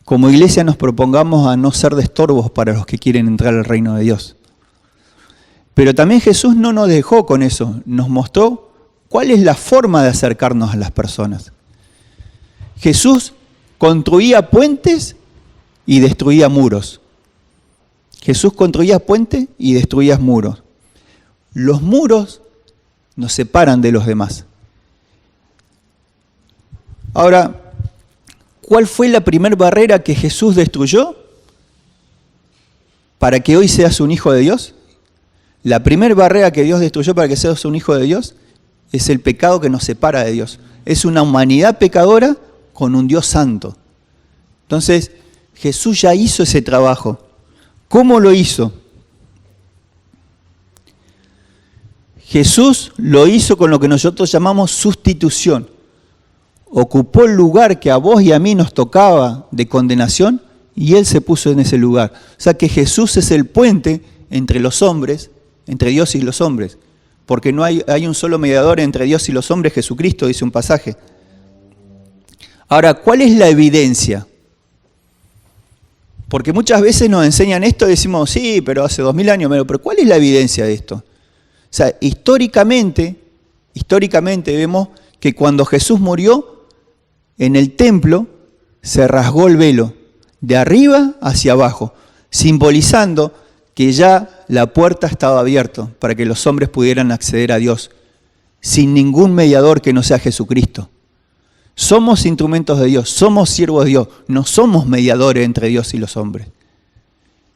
A: como iglesia nos propongamos a no ser de estorbos para los que quieren entrar al reino de Dios. Pero también Jesús no nos dejó con eso, nos mostró cuál es la forma de acercarnos a las personas. Jesús construía puentes y destruía muros. Jesús construía puentes y destruía muros. Los muros nos separan de los demás. Ahora, ¿cuál fue la primera barrera que Jesús destruyó para que hoy seas un hijo de Dios? La primera barrera que Dios destruyó para que seas un hijo de Dios es el pecado que nos separa de Dios. Es una humanidad pecadora con un Dios santo. Entonces, Jesús ya hizo ese trabajo. ¿Cómo lo hizo? Jesús lo hizo con lo que nosotros llamamos sustitución. Ocupó el lugar que a vos y a mí nos tocaba de condenación y Él se puso en ese lugar. O sea que Jesús es el puente entre los hombres, entre Dios y los hombres. Porque no hay un solo mediador entre Dios y los hombres, Jesucristo, dice un pasaje. Ahora, ¿cuál es la evidencia? Porque muchas veces nos enseñan esto y decimos, sí, pero hace 2000 años, pero ¿cuál es la evidencia de esto? O sea, históricamente vemos que cuando Jesús murió, en el templo se rasgó el velo, de arriba hacia abajo, simbolizando que ya la puerta estaba abierta para que los hombres pudieran acceder a Dios, sin ningún mediador que no sea Jesucristo. Somos instrumentos de Dios, somos siervos de Dios, no somos mediadores entre Dios y los hombres.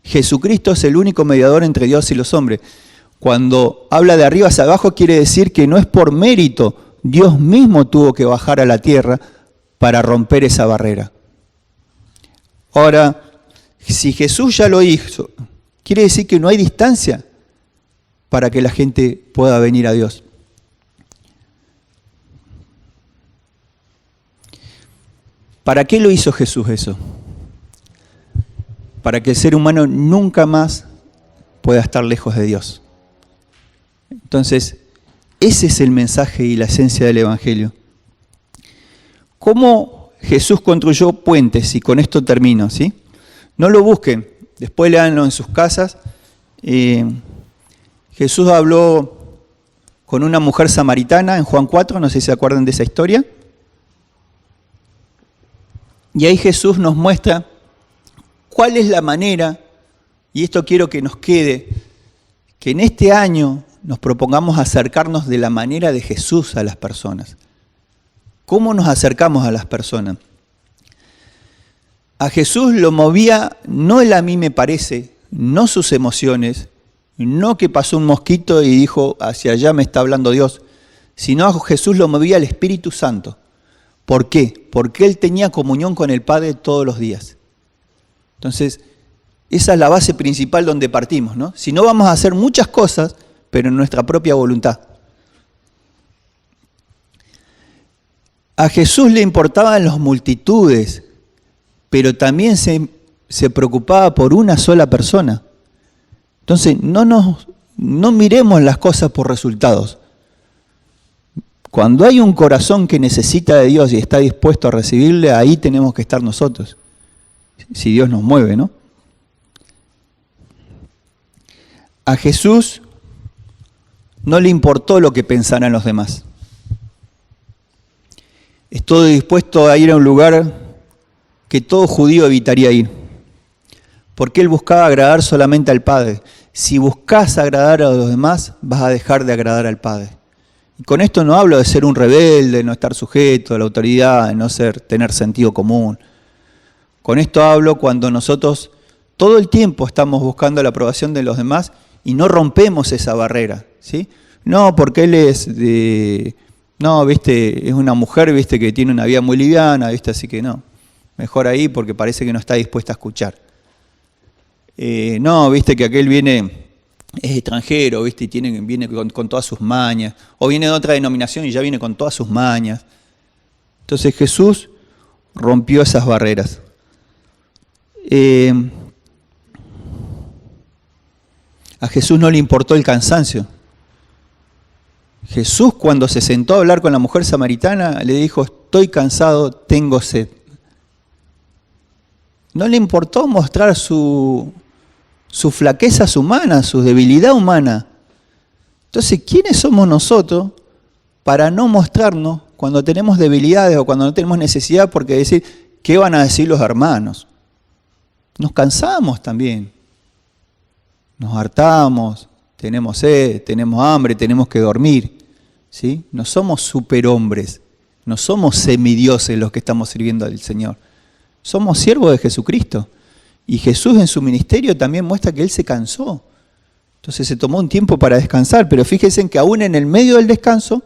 A: Jesucristo es el único mediador entre Dios y los hombres. Cuando habla de arriba hacia abajo quiere decir que no es por mérito, Dios mismo tuvo que bajar a la tierra para romper esa barrera. Ahora, Si Jesús ya lo hizo, quiere decir que no hay distancia para que la gente pueda venir a Dios. ¿Para qué lo hizo Jesús eso? Para que el ser humano nunca más pueda estar lejos de Dios. Entonces, ese es el mensaje y la esencia del Evangelio. ¿Cómo Jesús construyó puentes? Y con esto termino, ¿sí? No lo busquen, después léanlo en sus casas. Jesús habló con una mujer samaritana en Juan 4, no sé si se acuerdan de esa historia. Y ahí Jesús nos muestra cuál es la manera, y esto quiero que nos quede, que en este año nos propongamos acercarnos de la manera de Jesús a las personas. ¿Cómo nos acercamos a las personas? A Jesús lo movía no el a mí me parece, no sus emociones, no que pasó un mosquito y dijo hacia allá me está hablando Dios, sino a Jesús lo movía el Espíritu Santo. ¿Por qué? Porque Él tenía comunión con el Padre todos los días. Entonces, esa es la base principal donde partimos, ¿no? Si no, vamos a hacer muchas cosas, pero en nuestra propia voluntad. A Jesús le importaban las multitudes, pero también se preocupaba por una sola persona. Entonces, no miremos las cosas por resultados. Cuando hay un corazón que necesita de Dios y está dispuesto a recibirle, ahí tenemos que estar nosotros, si Dios nos mueve, ¿no? A Jesús no le importó lo que pensaran los demás. Estoy dispuesto a ir a un lugar que todo judío evitaría ir, porque él buscaba agradar solamente al Padre. Si buscas agradar a los demás, vas a dejar de agradar al Padre. Y con esto no hablo de ser un rebelde, no estar sujeto a la autoridad, de no tener sentido común. Con esto hablo cuando nosotros todo el tiempo estamos buscando la aprobación de los demás y no rompemos esa barrera, ¿sí? No, porque él es de... No, viste, es una mujer, viste, que tiene una vida muy liviana, viste, así que no. Mejor ahí porque parece que no está dispuesta a escuchar. No, viste, que aquel es extranjero, viste, y viene con todas sus mañas. O viene de otra denominación y ya viene con todas sus mañas. Entonces Jesús rompió esas barreras. A Jesús no le importó el cansancio. Jesús, cuando se sentó a hablar con la mujer samaritana, le dijo, estoy cansado, tengo sed. No le importó mostrar su flaqueza humana, su debilidad humana. Entonces, ¿quiénes somos nosotros para no mostrarnos cuando tenemos debilidades o cuando no tenemos necesidad? Porque decir, ¿qué van a decir los hermanos? Nos cansamos también. Nos hartamos, tenemos sed, tenemos hambre, tenemos que dormir. ¿Sí? No somos superhombres, no somos semidioses los que estamos sirviendo al Señor. Somos siervos de Jesucristo. Y Jesús en su ministerio también muestra que Él se cansó. Entonces se tomó un tiempo para descansar, pero fíjense en que aún en el medio del descanso,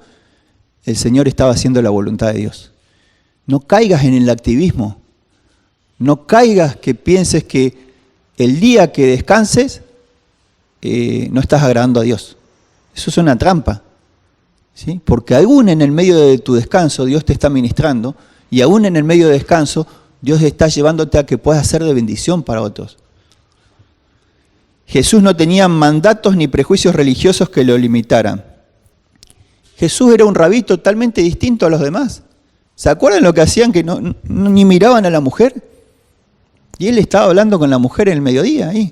A: el Señor estaba haciendo la voluntad de Dios. No caigas en el activismo. No caigas que pienses que el día que descanses no estás agradando a Dios. Eso es una trampa. ¿Sí? Porque aún en el medio de tu descanso Dios te está ministrando y aún en el medio de descanso Dios está llevándote a que puedas ser de bendición para otros. Jesús no tenía mandatos ni prejuicios religiosos que lo limitaran. Jesús era un rabí totalmente distinto a los demás. ¿Se acuerdan lo que hacían? Que ni miraban a la mujer. Y Él estaba hablando con la mujer en el mediodía, ahí,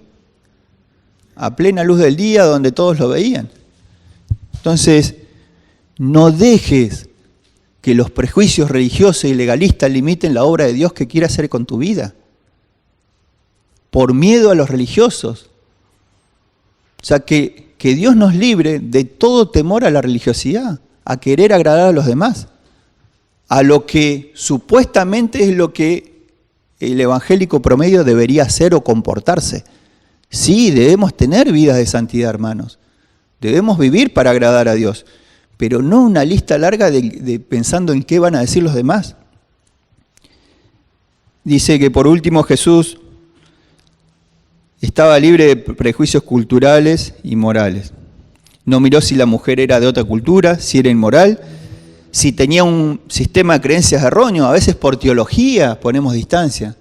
A: a plena luz del día, donde todos lo veían. Entonces, no dejes que los prejuicios religiosos y legalistas limiten la obra de Dios que quiere hacer con tu vida. Por miedo a los religiosos. O sea, que Dios nos libre de todo temor a la religiosidad, a querer agradar a los demás, a lo que supuestamente es lo que el evangélico promedio debería hacer o comportarse. Sí, debemos tener vidas de santidad, hermanos. Debemos vivir para agradar a Dios. Pero no una lista larga de pensando en qué van a decir los demás. Dice que por último Jesús Estaba libre de prejuicios culturales y morales. No miró si la mujer era de otra cultura, si era inmoral, si tenía un sistema de creencias erróneo. A veces por teología ponemos distancia,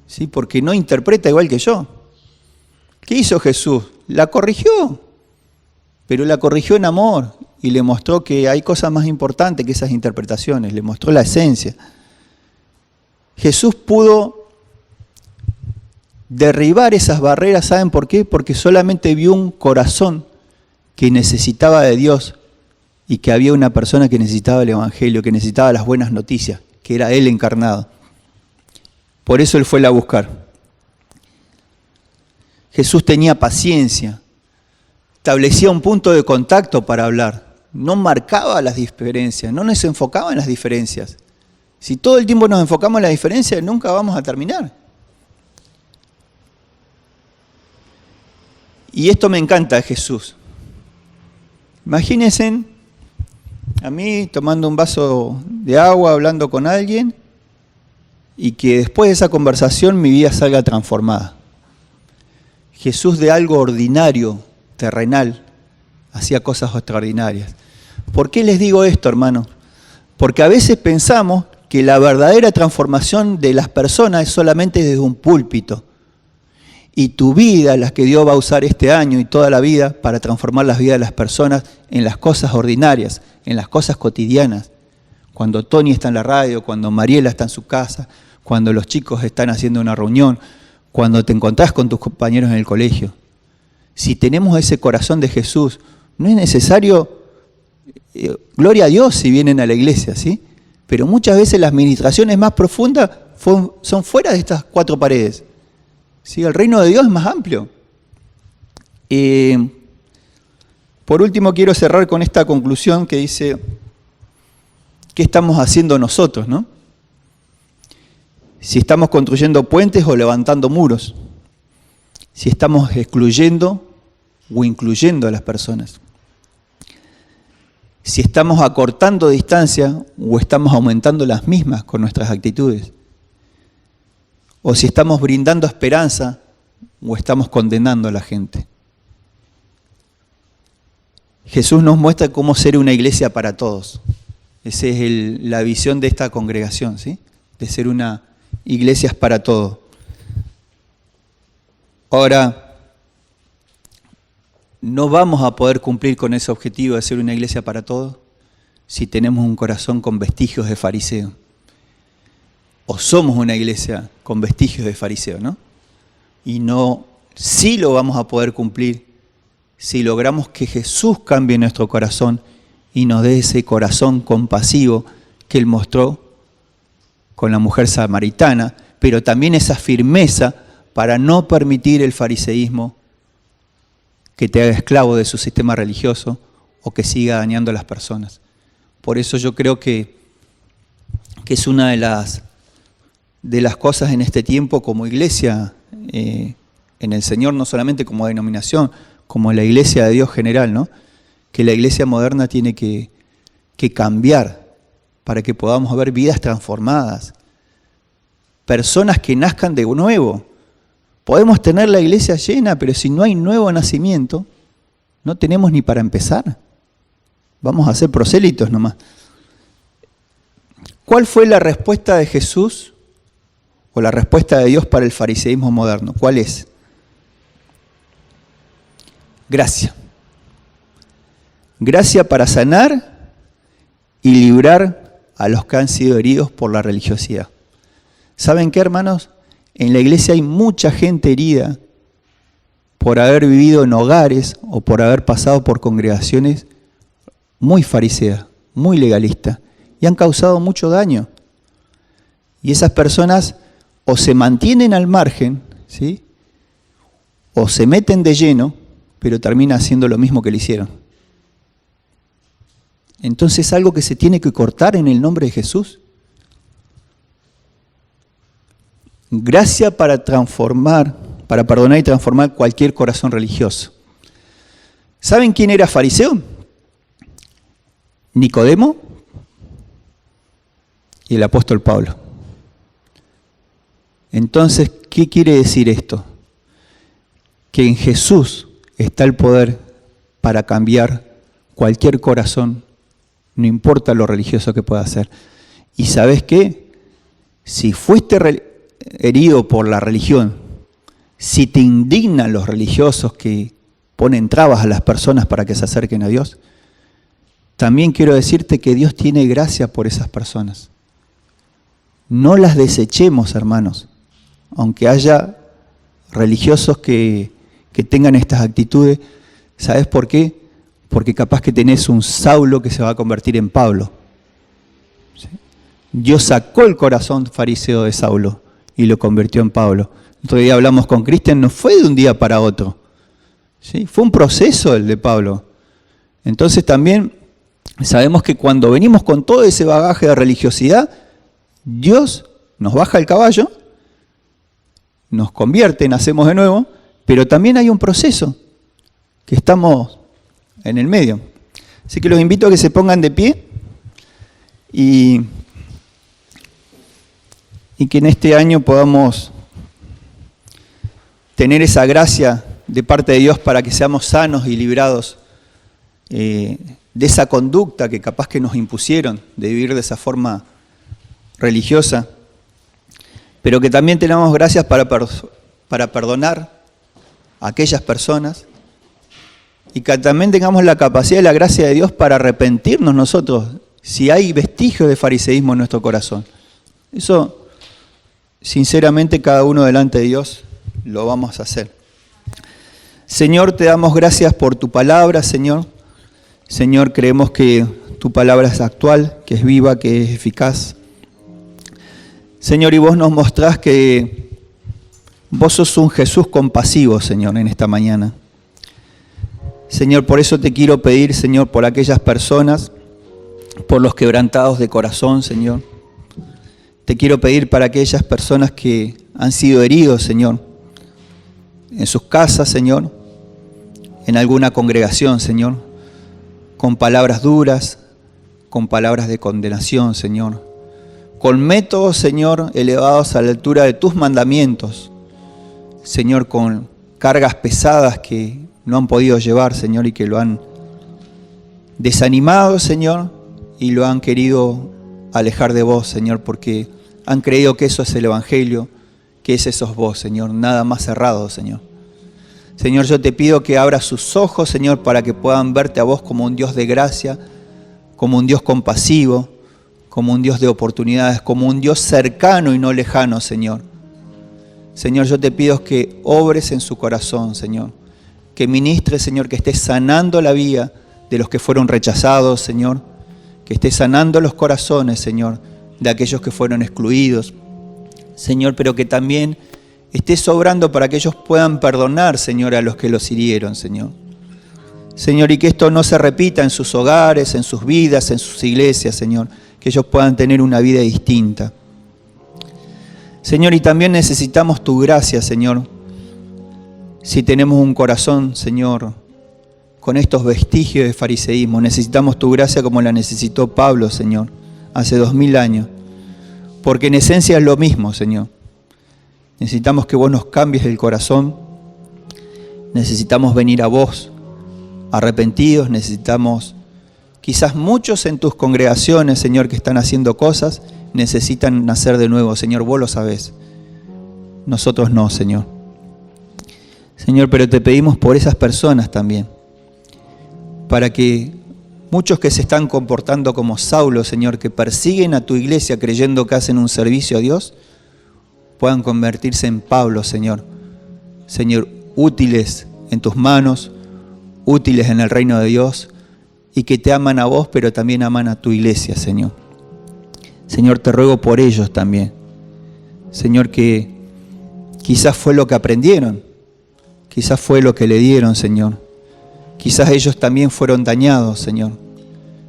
A: ¿sí? Porque no interpreta igual que yo. ¿Qué hizo Jesús? La corrigió, pero la corrigió en amor y le mostró que hay cosas más importantes que esas interpretaciones, le mostró la esencia. Jesús pudo derribar esas barreras, ¿saben por qué? Porque solamente vio un corazón que necesitaba de Dios y que había una persona que necesitaba el Evangelio, que necesitaba las buenas noticias, que era Él encarnado. Por eso Él fue a buscar. Jesús tenía paciencia, establecía un punto de contacto para hablar, no marcaba las diferencias, no nos enfocaba en las diferencias. Si todo el tiempo nos enfocamos en las diferencias, nunca vamos a terminar. Y esto me encanta de Jesús. Imagínense a mí tomando un vaso de agua, hablando con alguien, y que después de esa conversación mi vida salga transformada. Jesús de algo ordinario, terrenal, hacía cosas extraordinarias. ¿Por qué les digo esto, hermano? Porque a veces pensamos que la verdadera transformación de las personas es solamente desde un púlpito. Y tu vida, la que Dios va a usar este año y toda la vida para transformar las vidas de las personas en las cosas ordinarias, en las cosas cotidianas. Cuando Tony está en la radio, cuando Mariela está en su casa, cuando los chicos están haciendo una reunión, cuando te encontrás con tus compañeros en el colegio. Si tenemos ese corazón de Jesús, no es necesario, gloria a Dios si vienen a la iglesia, ¿sí? Pero muchas veces las ministraciones más profundas son fuera de estas cuatro paredes. ¿Sí? El reino de Dios es más amplio. Por último, quiero cerrar con esta conclusión que dice, ¿qué estamos haciendo nosotros, no? Si estamos construyendo puentes o levantando muros, si estamos excluyendo o incluyendo a las personas, si estamos acortando distancia o estamos aumentando las mismas con nuestras actitudes, o si estamos brindando esperanza o estamos condenando a la gente. Jesús nos muestra cómo ser una iglesia para todos. Esa es la visión de esta congregación, ¿sí? De ser una iglesia para todos. Ahora, no vamos a poder cumplir con ese objetivo de ser una iglesia para todos si tenemos un corazón con vestigios de fariseo. O somos una iglesia con vestigios de fariseo, ¿no? Y no, sí lo vamos a poder cumplir si logramos que Jesús cambie nuestro corazón y nos dé ese corazón compasivo que Él mostró con la mujer samaritana, pero también esa firmeza para no permitir el fariseísmo que te haga esclavo de su sistema religioso o que siga dañando a las personas. Por eso yo creo que es una de las cosas en este tiempo como iglesia, en el Señor, no solamente como denominación, como la iglesia de Dios general, ¿no? Que la iglesia moderna tiene que cambiar para que podamos ver vidas transformadas, personas que nazcan de nuevo. Podemos tener la iglesia llena, pero si no hay nuevo nacimiento, no tenemos ni para empezar. Vamos a ser prosélitos nomás. ¿Cuál fue la respuesta de Jesús o la respuesta de Dios para el fariseísmo moderno? ¿Cuál es? Gracia. Gracia para sanar y librar a los que han sido heridos por la religiosidad. ¿Saben qué, hermanos? En la iglesia hay mucha gente herida por haber vivido en hogares o por haber pasado por congregaciones muy fariseas, muy legalistas, y han causado mucho daño. Y esas personas o se mantienen al margen, ¿sí? O se meten de lleno, pero termina haciendo lo mismo que le hicieron. Entonces es algo que se tiene que cortar en el nombre de Jesús. Gracia para transformar, para perdonar y transformar cualquier corazón religioso. ¿Saben quién era fariseo? Nicodemo y el apóstol Pablo. Entonces, ¿qué quiere decir esto? que en Jesús está el poder para cambiar cualquier corazón, no importa lo religioso que pueda ser. ¿Y sabes qué? Si fuiste herido por la religión, si te indignan los religiosos que ponen trabas a las personas para que se acerquen a Dios, también quiero decirte que Dios tiene gracia por esas personas. No las desechemos, hermanos, aunque haya religiosos que tengan estas actitudes. ¿Sabes por qué? Porque capaz que tenés un Saulo que se va a convertir en Pablo. ¿Sí? Dios sacó el corazón fariseo de Saulo y lo convirtió en Pablo. Otro día hablamos con Cristian, no fue de un día para otro. ¿Sí? Fue un proceso el de Pablo. Entonces también sabemos que cuando venimos con todo ese bagaje de religiosidad, Dios nos baja el caballo, nos convierte, nacemos de nuevo, pero también hay un proceso que estamos en el medio. Así que los invito a que se pongan de pie y que en este año podamos tener esa gracia de parte de Dios para que seamos sanos y librados de esa conducta que capaz que nos impusieron de vivir de esa forma religiosa, pero que también tenemos gracias para perdonar a aquellas personas y que también tengamos la capacidad y la gracia de Dios para arrepentirnos nosotros si hay vestigios de fariseísmo en nuestro corazón. Eso, sinceramente, cada uno delante de Dios lo vamos a hacer. Señor, te damos gracias por tu palabra, Señor. Señor, creemos que tu palabra es actual, que es viva, que es eficaz. Señor, y vos nos mostrás que vos sos un Jesús compasivo, Señor, en esta mañana. Señor, por eso te quiero pedir, Señor, por aquellas personas, por los quebrantados de corazón, Señor. Te quiero pedir para aquellas personas que han sido heridos, Señor, en sus casas, Señor, en alguna congregación, Señor, con palabras duras, con palabras de condenación, Señor, con métodos, Señor, elevados a la altura de tus mandamientos, Señor, con cargas pesadas que no han podido llevar, Señor, y que lo han desanimado, Señor, y lo han querido alejar de vos, Señor, porque han creído que eso es el Evangelio, que ese sos vos, Señor, nada más cerrado, Señor. Señor, yo te pido que abras sus ojos, Señor, para que puedan verte a vos como un Dios de gracia, como un Dios compasivo, como un Dios de oportunidades, como un Dios cercano y no lejano, Señor. Señor, yo te pido que obres en su corazón, Señor, que ministres, Señor, que estés sanando la vida de los que fueron rechazados, Señor, que estés sanando los corazones, Señor, de aquellos que fueron excluidos, Señor, pero que también estés obrando para que ellos puedan perdonar, Señor, a los que los hirieron, Señor. Señor, y que esto no se repita en sus hogares, en sus vidas, en sus iglesias, Señor, que ellos puedan tener una vida distinta. Señor, y también necesitamos tu gracia, Señor. Si tenemos un corazón, Señor, con estos vestigios de fariseísmo, necesitamos tu gracia como la necesitó Pablo, Señor, hace 2000 años. Porque en esencia es lo mismo, Señor. Necesitamos que vos nos cambies el corazón. Necesitamos venir a vos arrepentidos. Necesitamos, quizás muchos en tus congregaciones, Señor, que están haciendo cosas, necesitan nacer de nuevo. Señor, vos lo sabés. Nosotros no, Señor. Señor, pero te pedimos por esas personas también, para que muchos que se están comportando como Saulo, Señor, que persiguen a tu iglesia creyendo que hacen un servicio a Dios, puedan convertirse en Pablo, Señor. Señor, útiles en tus manos, útiles en el reino de Dios, y que te aman a vos, pero también aman a tu iglesia, Señor. Señor, te ruego por ellos también. Señor, que quizás fue lo que aprendieron, quizás fue lo que le dieron, Señor. Quizás ellos también fueron dañados, Señor.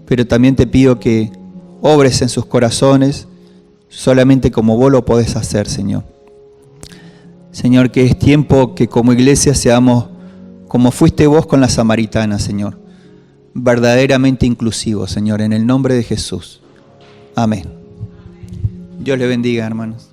A: Pero también te pido que obres en sus corazones solamente como vos lo podés hacer, Señor. Señor, que es tiempo que como iglesia seamos como fuiste vos con la samaritana, Señor. Verdaderamente inclusivos, Señor, en el nombre de Jesús. Amén. Dios le bendiga, hermanos.